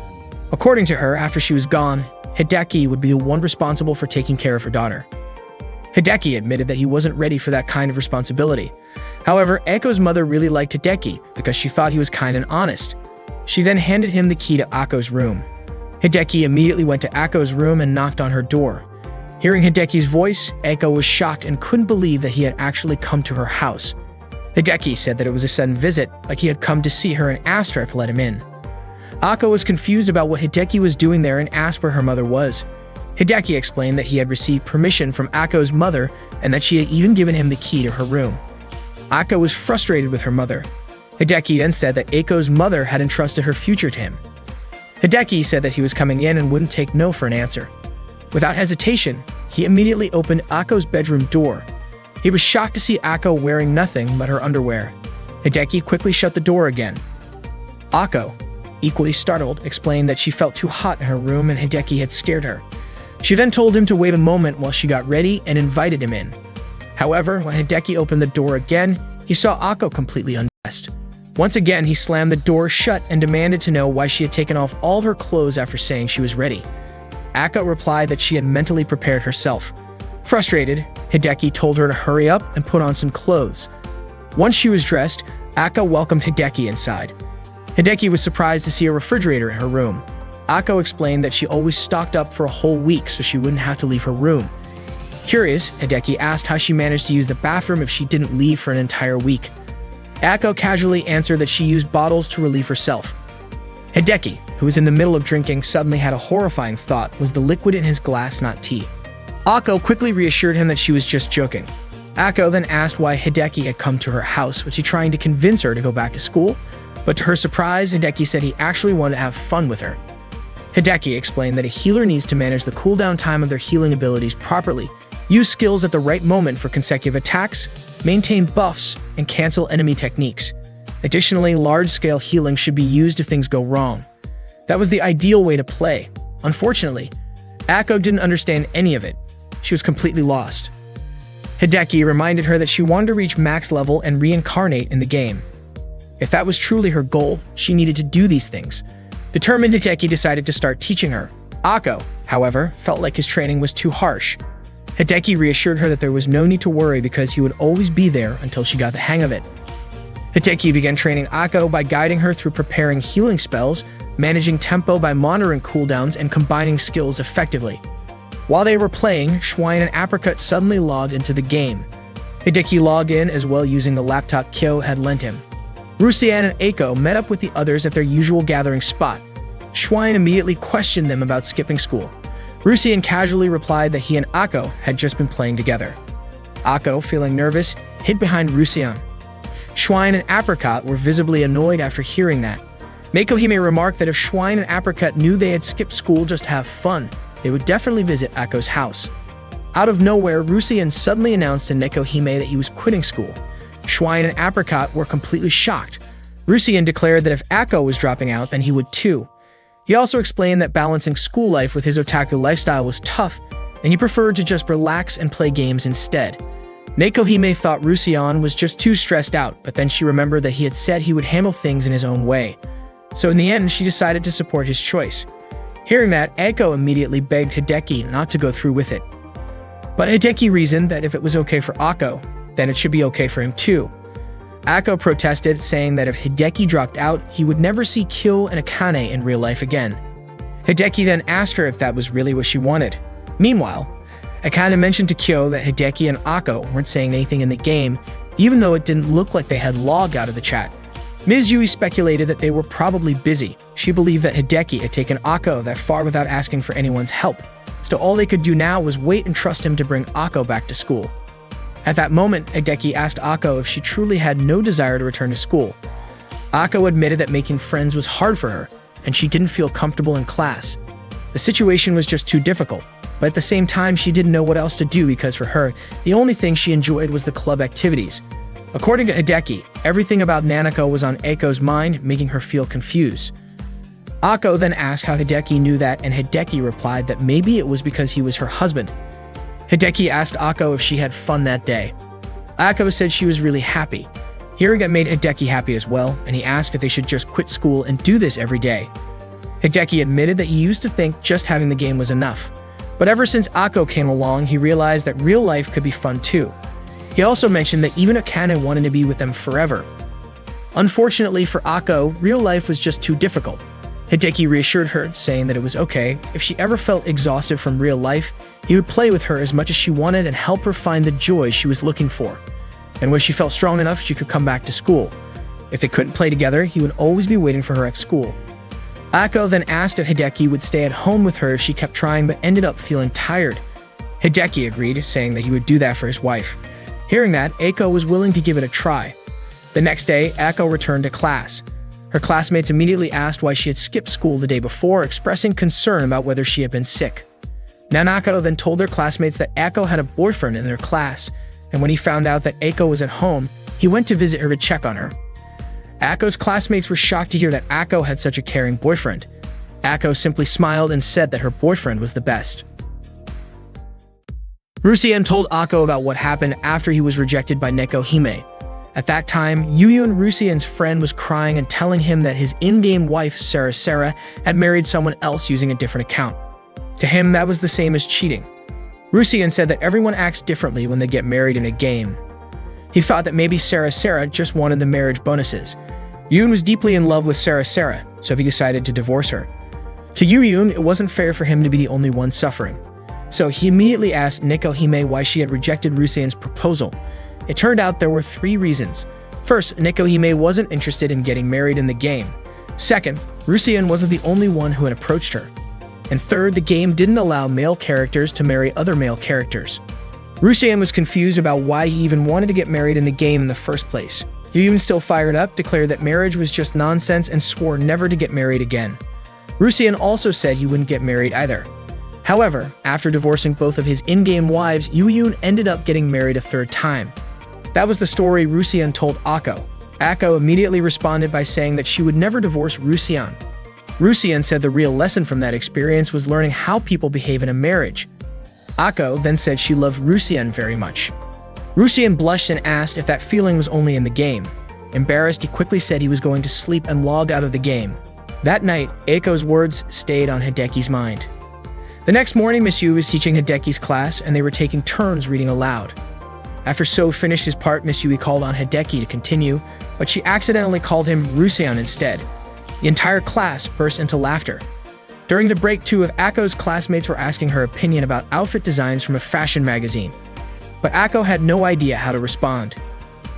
According to her, after she was gone, Hideki would be the one responsible for taking care of her daughter. Hideki admitted that he wasn't ready for that kind of responsibility. However, Ako's mother really liked Hideki because she thought he was kind and honest. She then handed him the key to Ako's room. Hideki immediately went to Ako's room and knocked on her door. Hearing Hideki's voice, Ako was shocked and couldn't believe that he had actually come to her house. Hideki said that it was a sudden visit, like he had come to see her and asked her to let him in. Ako was confused about what Hideki was doing there and asked where her mother was. Hideki explained that he had received permission from Ako's mother and that she had even given him the key to her room. Ako was frustrated with her mother. Hideki then said that Ako's mother had entrusted her future to him. Hideki said that he was coming in and wouldn't take no for an answer. Without hesitation, he immediately opened Ako's bedroom door. He was shocked to see Ako wearing nothing but her underwear. Hideki quickly shut the door again. Ako, equally startled, explained that she felt too hot in her room and Hideki had scared her. She then told him to wait a moment while she got ready and invited him in. However, when Hideki opened the door again, he saw Ako completely undressed. Once again, he slammed the door shut and demanded to know why she had taken off all her clothes after saying she was ready. Ako replied that she had mentally prepared herself. Frustrated, Hideki told her to hurry up and put on some clothes. Once she was dressed, Ako welcomed Hideki inside. Hideki was surprised to see a refrigerator in her room. Ako explained that she always stocked up for a whole week so she wouldn't have to leave her room. Curious, Hideki asked how she managed to use the bathroom if she didn't leave for an entire week. Ako casually answered that she used bottles to relieve herself. Hideki, who was in the middle of drinking, suddenly had a horrifying thought: was the liquid in his glass not tea? Ako quickly reassured him that she was just joking. Ako then asked why Hideki had come to her house. Was he trying to convince her to go back to school? But to her surprise, Hideki said he actually wanted to have fun with her. Hideki explained that a healer needs to manage the cooldown time of their healing abilities properly, use skills at the right moment for consecutive attacks, maintain buffs, and cancel enemy techniques. Additionally, large-scale healing should be used if things go wrong. That was the ideal way to play. Unfortunately, Ako didn't understand any of it. She was completely lost. Hideki reminded her that she wanted to reach max level and reincarnate in the game. If that was truly her goal, she needed to do these things. Determined, Hideki decided to start teaching her. Ako, however, felt like his training was too harsh. Hideki reassured her that there was no need to worry because he would always be there until she got the hang of it. Hideki began training Ako by guiding her through preparing healing spells, managing tempo by monitoring cooldowns, and combining skills effectively. While they were playing, Schwein and Apricot suddenly logged into the game. Hideki logged in as well using the laptop Kyo had lent him. Rusian and Ako met up with the others at their usual gathering spot. Schwein immediately questioned them about skipping school. Rusian casually replied that he and Ako had just been playing together. Ako, feeling nervous, hid behind Rusian. Schwein and Apricot were visibly annoyed after hearing that. Makohime remarked that if Schwein and Apricot knew they had skipped school just to have fun, they would definitely visit Ako's house. Out of nowhere, Rusian suddenly announced to Nekohime that he was quitting school. Schwein and Apricot were completely shocked. Rusian declared that if Ako was dropping out, then he would too. He also explained that balancing school life with his otaku lifestyle was tough, and he preferred to just relax and play games instead. Nekohime thought Rusian was just too stressed out, but then she remembered that he had said he would handle things in his own way. So in the end, she decided to support his choice. Hearing that, Ako immediately begged Hideki not to go through with it. But Hideki reasoned that if it was okay for Ako, then it should be okay for him too. Ako protested, saying that if Hideki dropped out, he would never see Kyo and Akane in real life again. Hideki then asked her if that was really what she wanted. Meanwhile, Akane mentioned to Kyo that Hideki and Ako weren't saying anything in the game, even though it didn't look like they had logged out of the chat. Ms. Yui speculated that they were probably busy. She believed that Hideki had taken Ako that far without asking for anyone's help, so all they could do now was wait and trust him to bring Ako back to school. At that moment, Hideki asked Ako if she truly had no desire to return to school. Ako admitted that making friends was hard for her, and she didn't feel comfortable in class. The situation was just too difficult, but at the same time, she didn't know what else to do because for her, the only thing she enjoyed was the club activities. According to Hideki, everything about Nanako was on Ako's mind, making her feel confused. Ako then asked how Hideki knew that, and Hideki replied that maybe it was because he was her husband. Hideki asked Ako if she had fun that day. Ako said she was really happy. Hearing that made Hideki happy as well, and he asked if they should just quit school and do this every day. Hideki admitted that he used to think just having the game was enough. But ever since Ako came along, he realized that real life could be fun too. He also mentioned that even Akane wanted to be with them forever. Unfortunately for Ako, real life was just too difficult. Hideki reassured her, saying that it was okay. If she ever felt exhausted from real life, he would play with her as much as she wanted and help her find the joy she was looking for. And when she felt strong enough, she could come back to school. If they couldn't play together, he would always be waiting for her at school. Ako then asked if Hideki would stay at home with her if she kept trying but ended up feeling tired. Hideki agreed, saying that he would do that for his wife. Hearing that, Ako was willing to give it a try. The next day, Ako returned to class. Her classmates immediately asked why she had skipped school the day before, expressing concern about whether she had been sick. Nanako then told their classmates that Ako had a boyfriend in their class, and when he found out that Ako was at home, he went to visit her to check on her. Ako's classmates were shocked to hear that Ako had such a caring boyfriend. Ako simply smiled and said that her boyfriend was the best. Rusien told Ako about what happened after he was rejected by Neko Hime. At that time, Yuyun, Rusien's friend, was crying and telling him that his in-game wife, Sarah, had married someone else using a different account. To him, that was the same as cheating. Rusien said that everyone acts differently when they get married in a game. He thought that maybe Sarah just wanted the marriage bonuses. Yoon was deeply in love with Sarah, so he decided to divorce her. To Yuyun, it wasn't fair for him to be the only one suffering. So he immediately asked Neko Hime why she had rejected Rusien's proposal. It turned out there were 3 reasons. First, Neko Hime wasn't interested in getting married in the game. Second, Rusien wasn't the only one who had approached her. And third, the game didn't allow male characters to marry other male characters. Rusien was confused about why he even wanted to get married in the game in the first place. Yuyun, still fired up, declared that marriage was just nonsense and swore never to get married again. Rusien also said he wouldn't get married either. However, after divorcing both of his in-game wives, Yuyun ended up getting married a 3rd time. That was the story Rusien told Ako. Ako immediately responded by saying that she would never divorce Rusien. Rusien said the real lesson from that experience was learning how people behave in a marriage. Ako then said she loved Rusien very much. Rusien blushed and asked if that feeling was only in the game. Embarrassed, he quickly said he was going to sleep and logged out of the game. That night, Ako's words stayed on Hideki's mind. The next morning, Miss Yu was teaching Hideki's class, and they were taking turns reading aloud. After So finished his part, Miss Yui called on Hideki to continue, but she accidentally called him Rusien instead. The entire class burst into laughter. During the break, 2 of Ako's classmates were asking her opinion about outfit designs from a fashion magazine. But Ako had no idea how to respond.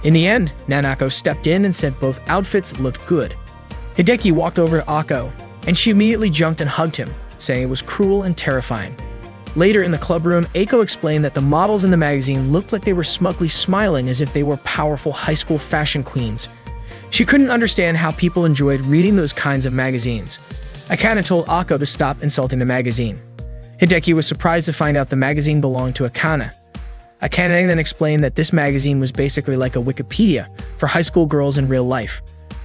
In the end, Nanako stepped in and said both outfits looked good. Hideki walked over to Ako, and she immediately jumped and hugged him, saying it was cruel and terrifying. Later in the club room, Ako explained that the models in the magazine looked like they were smugly smiling as if they were powerful high school fashion queens. She couldn't understand how people enjoyed reading those kinds of magazines. Akane told Ako to stop insulting the magazine. Hideki was surprised to find out the magazine belonged to Akane. Akane then explained that this magazine was basically like a Wikipedia for high school girls in real life.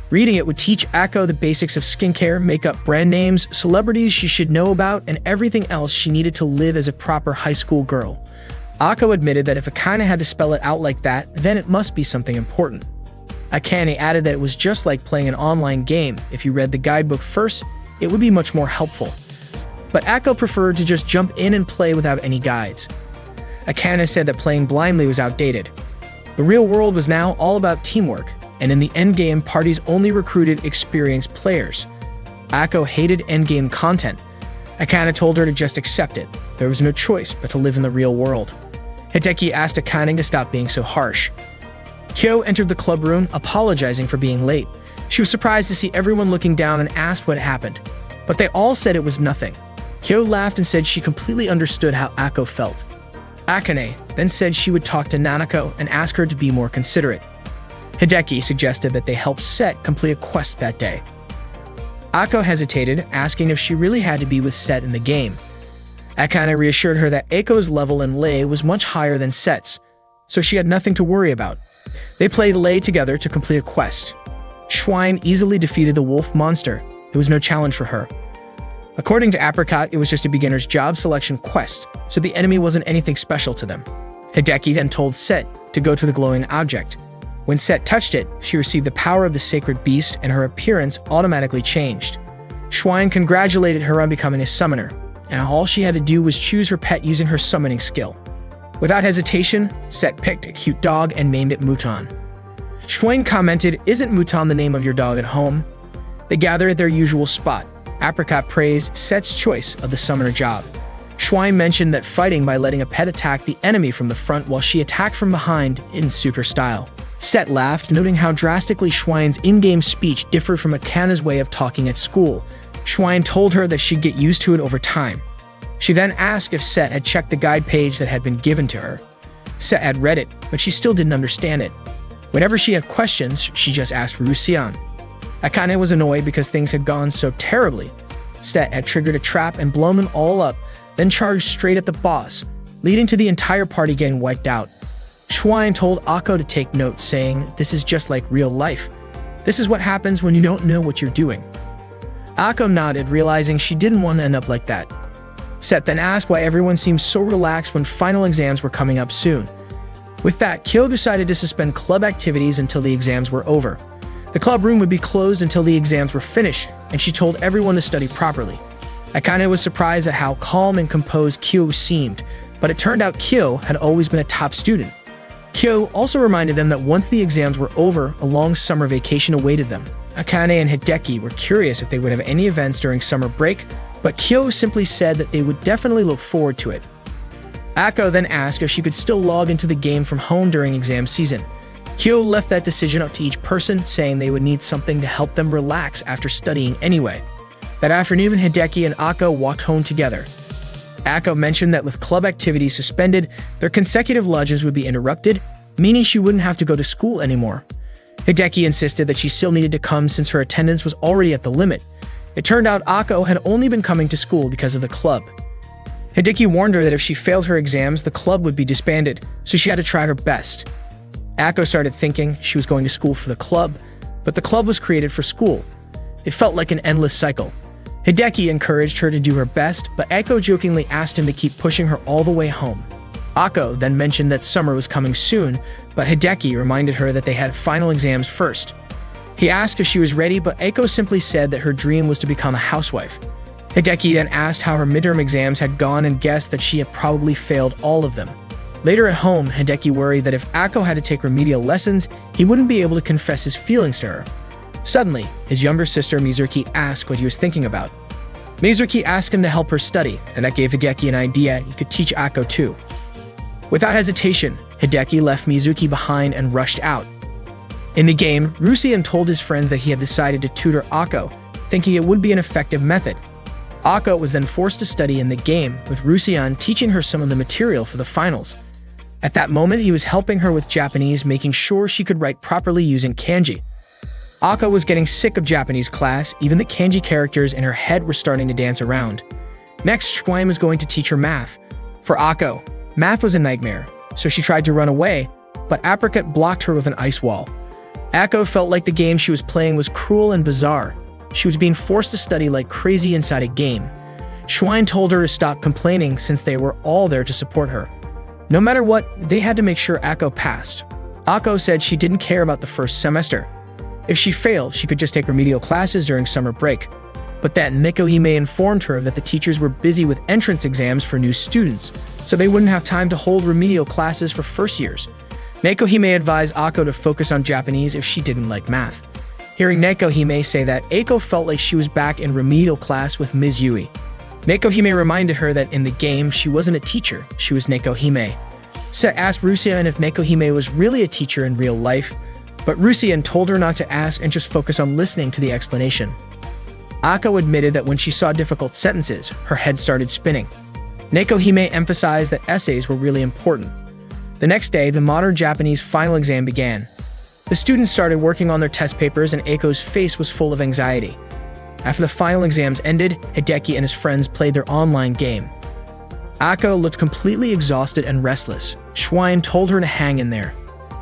Reading it would teach Ako the basics of skincare, makeup, brand names, celebrities she should know about, and everything else she needed to live as a proper high school girl. Ako admitted that if Akane had to spell it out like that, then it must be something important. Akane added that it was just like playing an online game. If you read the guidebook first, it would be much more helpful. But Ako preferred to just jump in and play without any guides. Akane said that playing blindly was outdated. The real world was now all about teamwork, and in the endgame, parties only recruited experienced players. Ako hated endgame content. Akane told her to just accept it. There was no choice but to live in the real world. Hideki asked Akane to stop being so harsh. Kyo entered the club room, apologizing for being late. She was surprised to see everyone looking down and asked what happened, but they all said it was nothing. Kyo laughed and said she completely understood how Ako felt. Akane then said she would talk to Nanako and ask her to be more considerate. Hideki suggested that they help Set complete a quest that day. Ako hesitated, asking if she really had to be with Set in the game. Akane reassured her that Aiko's level in Lei was much higher than Set's, so she had nothing to worry about. They played Lei together to complete a quest. Schwein easily defeated the wolf monster. It was no challenge for her. According to Apricot, it was just a beginner's job selection quest, so the enemy wasn't anything special to them. Hideki then told Set to go to the glowing object. When Set touched it, she received the power of the sacred beast and her appearance automatically changed. Schwein congratulated her on becoming a summoner, and all she had to do was choose her pet using her summoning skill. Without hesitation, Set picked a cute dog and named it Mouton. Schwein commented, "Isn't Mouton the name of your dog at home?" They gather at their usual spot. Apricot praised Set's choice of the summoner job. Schwein mentioned that fighting by letting a pet attack the enemy from the front while she attacked from behind in super style. Set laughed, noting how drastically Schwein's in-game speech differed from Akane's way of talking at school. Schwein told her that she'd get used to it over time. She then asked if Set had checked the guide page that had been given to her. Set had read it, but she still didn't understand it. Whenever she had questions, she just asked Rusian. Akane was annoyed because things had gone so terribly. Set had triggered a trap and blown them all up, then charged straight at the boss, leading to the entire party getting wiped out. Schwein told Ako to take note, saying, "This is just like real life. This is what happens when you don't know what you're doing." Ako nodded, realizing she didn't want to end up like that. Set then asked why everyone seemed so relaxed when final exams were coming up soon. With that, Kyo decided to suspend club activities until the exams were over. The club room would be closed until the exams were finished, and she told everyone to study properly. Akane was surprised at how calm and composed Kyo seemed, but it turned out Kyo had always been a top student. Kyo also reminded them that once the exams were over, a long summer vacation awaited them. Akane and Hideki were curious if they would have any events during summer break, but Kyo simply said that they would definitely look forward to it. Ako then asked if she could still log into the game from home during exam season. Kyo left that decision up to each person, saying they would need something to help them relax after studying anyway. That afternoon, Hideki and Ako walked home together. Ako mentioned that with club activities suspended, their consecutive lunches would be interrupted, meaning she wouldn't have to go to school anymore. Hideki insisted that she still needed to come since her attendance was already at the limit. It turned out Ako had only been coming to school because of the club. Hideki warned her that if she failed her exams, the club would be disbanded, so she had to try her best. Ako started thinking she was going to school for the club, but the club was created for school. It felt like an endless cycle. Hideki encouraged her to do her best, but Ako jokingly asked him to keep pushing her all the way home. Ako then mentioned that summer was coming soon, but Hideki reminded her that they had final exams first. He asked if she was ready, but Ako simply said that her dream was to become a housewife. Hideki then asked how her midterm exams had gone and guessed that she had probably failed all of them. Later at home, Hideki worried that if Ako had to take remedial lessons, he wouldn't be able to confess his feelings to her. Suddenly, his younger sister Mizuki asked what he was thinking about. Mizuki asked him to help her study, and that gave Hideki an idea he could teach Ako too. Without hesitation, Hideki left Mizuki behind and rushed out. In the game, Rusian told his friends that he had decided to tutor Ako, thinking it would be an effective method. Ako was then forced to study in the game, with Rusian teaching her some of the material for the finals. At that moment, he was helping her with Japanese, making sure she could write properly using kanji. Ako was getting sick of Japanese class, even the kanji characters in her head were starting to dance around. Next, Schwein was going to teach her math. For Ako, math was a nightmare, so she tried to run away, but Apricot blocked her with an ice wall. Ako felt like the game she was playing was cruel and bizarre. She was being forced to study like crazy inside a game. Schwein told her to stop complaining since they were all there to support her. No matter what, they had to make sure Ako passed. Ako said she didn't care about the first semester. If she failed, she could just take remedial classes during summer break. But that Nekohime informed her that the teachers were busy with entrance exams for new students, so they wouldn't have time to hold remedial classes for first years. Nekohime advised Ako to focus on Japanese if she didn't like math. Hearing Nekohime say that, Ako felt like she was back in remedial class with Ms. Yui. Nekohime reminded her that in the game, she wasn't a teacher, she was Nekohime. Set asked Rusian if Nekohime was really a teacher in real life, but Rusian told her not to ask and just focus on listening to the explanation. Ako admitted that when she saw difficult sentences, her head started spinning. Nekohime emphasized that essays were really important. The next day, the modern Japanese final exam began. The students started working on their test papers and Aiko's face was full of anxiety. After the final exams ended, Hideki and his friends played their online game. Ako looked completely exhausted and restless. Schwein told her to hang in there.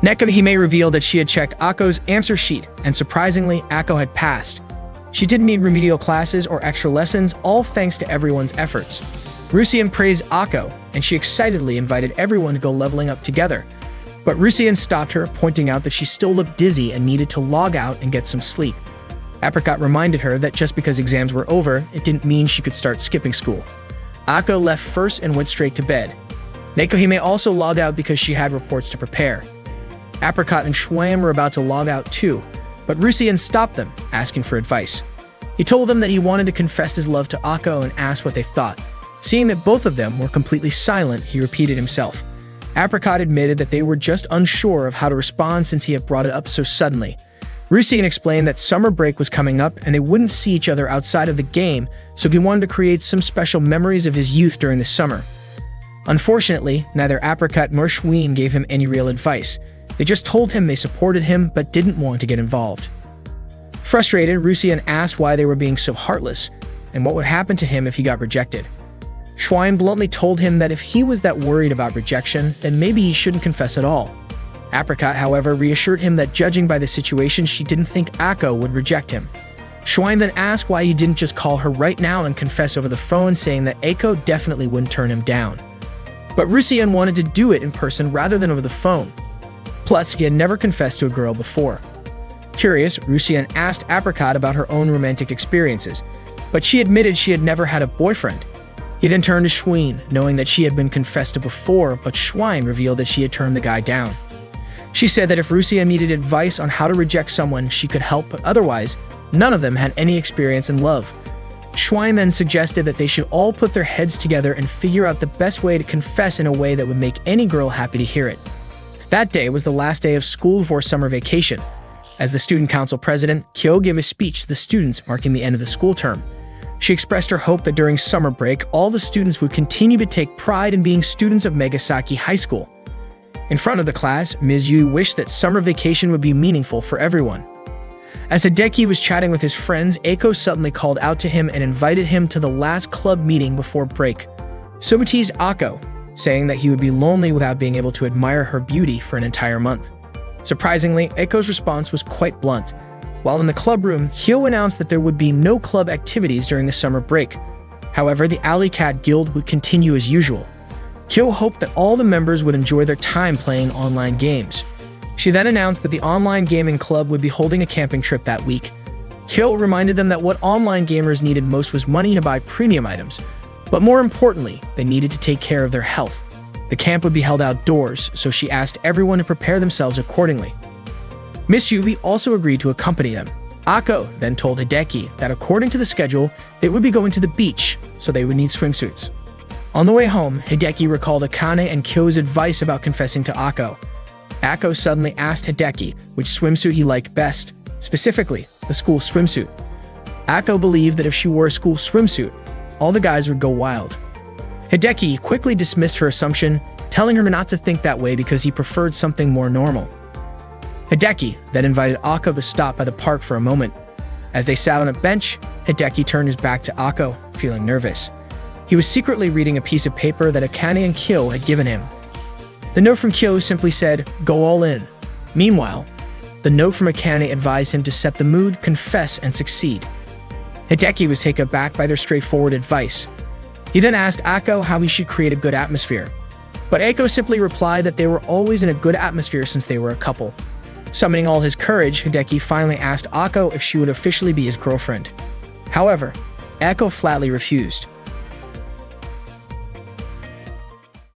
Nekohime revealed that she had checked Ako's answer sheet, and surprisingly, Ako had passed. She didn't need remedial classes or extra lessons, all thanks to everyone's efforts. Rusien praised Ako, and she excitedly invited everyone to go leveling up together. But Rusien stopped her, pointing out that she still looked dizzy and needed to log out and get some sleep. Apricot reminded her that just because exams were over, it didn't mean she could start skipping school. Ako left first and went straight to bed. Nekohime also logged out because she had reports to prepare. Apricot and Schwam were about to log out too, but Rusien stopped them, asking for advice. He told them that he wanted to confess his love to Ako and asked what they thought. Seeing that both of them were completely silent, he repeated himself. Apricot admitted that they were just unsure of how to respond since he had brought it up so suddenly. Rusien explained that summer break was coming up and they wouldn't see each other outside of the game, so he wanted to create some special memories of his youth during the summer. Unfortunately, neither Apricot nor Schween gave him any real advice. They just told him they supported him but didn't want to get involved. Frustrated, Rusien asked why they were being so heartless and what would happen to him if he got rejected. Schwein bluntly told him that if he was that worried about rejection, then maybe he shouldn't confess at all. Apricot, however, reassured him that judging by the situation, she didn't think Ako would reject him. Schwein then asked why he didn't just call her right now and confess over the phone, saying that Ako definitely wouldn't turn him down. But Rusien wanted to do it in person rather than over the phone. Plus, he had never confessed to a girl before. Curious, Rusien asked Apricot about her own romantic experiences, but she admitted she had never had a boyfriend. He then turned to Schwein, knowing that she had been confessed to before, but Schwein revealed that she had turned the guy down. She said that if Rusien needed advice on how to reject someone, she could help, but otherwise, none of them had any experience in love. Schwein then suggested that they should all put their heads together and figure out the best way to confess in a way that would make any girl happy to hear it. That day was the last day of school before summer vacation. As the student council president, Kyo gave a speech to the students marking the end of the school term. She expressed her hope that during summer break, all the students would continue to take pride in being students of Megasaki High School. In front of the class, Ms. Yu wished that summer vacation would be meaningful for everyone. As Hideki was chatting with his friends, Ako suddenly called out to him and invited him to the last club meeting before break. So teased Ako, saying that he would be lonely without being able to admire her beauty for an entire month. Surprisingly, Ako's response was quite blunt. While in the club room, Hyo announced that there would be no club activities during the summer break. However, the Alley Cat Guild would continue as usual. Kyo hoped that all the members would enjoy their time playing online games. She then announced that the online gaming club would be holding a camping trip that week. Kyo reminded them that what online gamers needed most was money to buy premium items, but more importantly, they needed to take care of their health. The camp would be held outdoors, so she asked everyone to prepare themselves accordingly. Miss Yubi also agreed to accompany them. Ako then told Hideki that according to the schedule, they would be going to the beach, so they would need swimsuits. On the way home, Hideki recalled Akane and Kyo's advice about confessing to Ako. Ako suddenly asked Hideki which swimsuit he liked best, specifically the school swimsuit. Ako believed that if she wore a school swimsuit, all the guys would go wild. Hideki quickly dismissed her assumption, telling her not to think that way because he preferred something more normal. Hideki then invited Ako to stop by the park for a moment. As they sat on a bench, Hideki turned his back to Ako, feeling nervous. He was secretly reading a piece of paper that Akane and Kyo had given him. The note from Kyo simply said, "Go all in." Meanwhile, the note from Akane advised him to set the mood, confess, and succeed. Hideki was taken aback by their straightforward advice. He then asked Ako how he should create a good atmosphere. But Ako simply replied that they were always in a good atmosphere since they were a couple. Summoning all his courage, Hideki finally asked Ako if she would officially be his girlfriend. However, Ako flatly refused.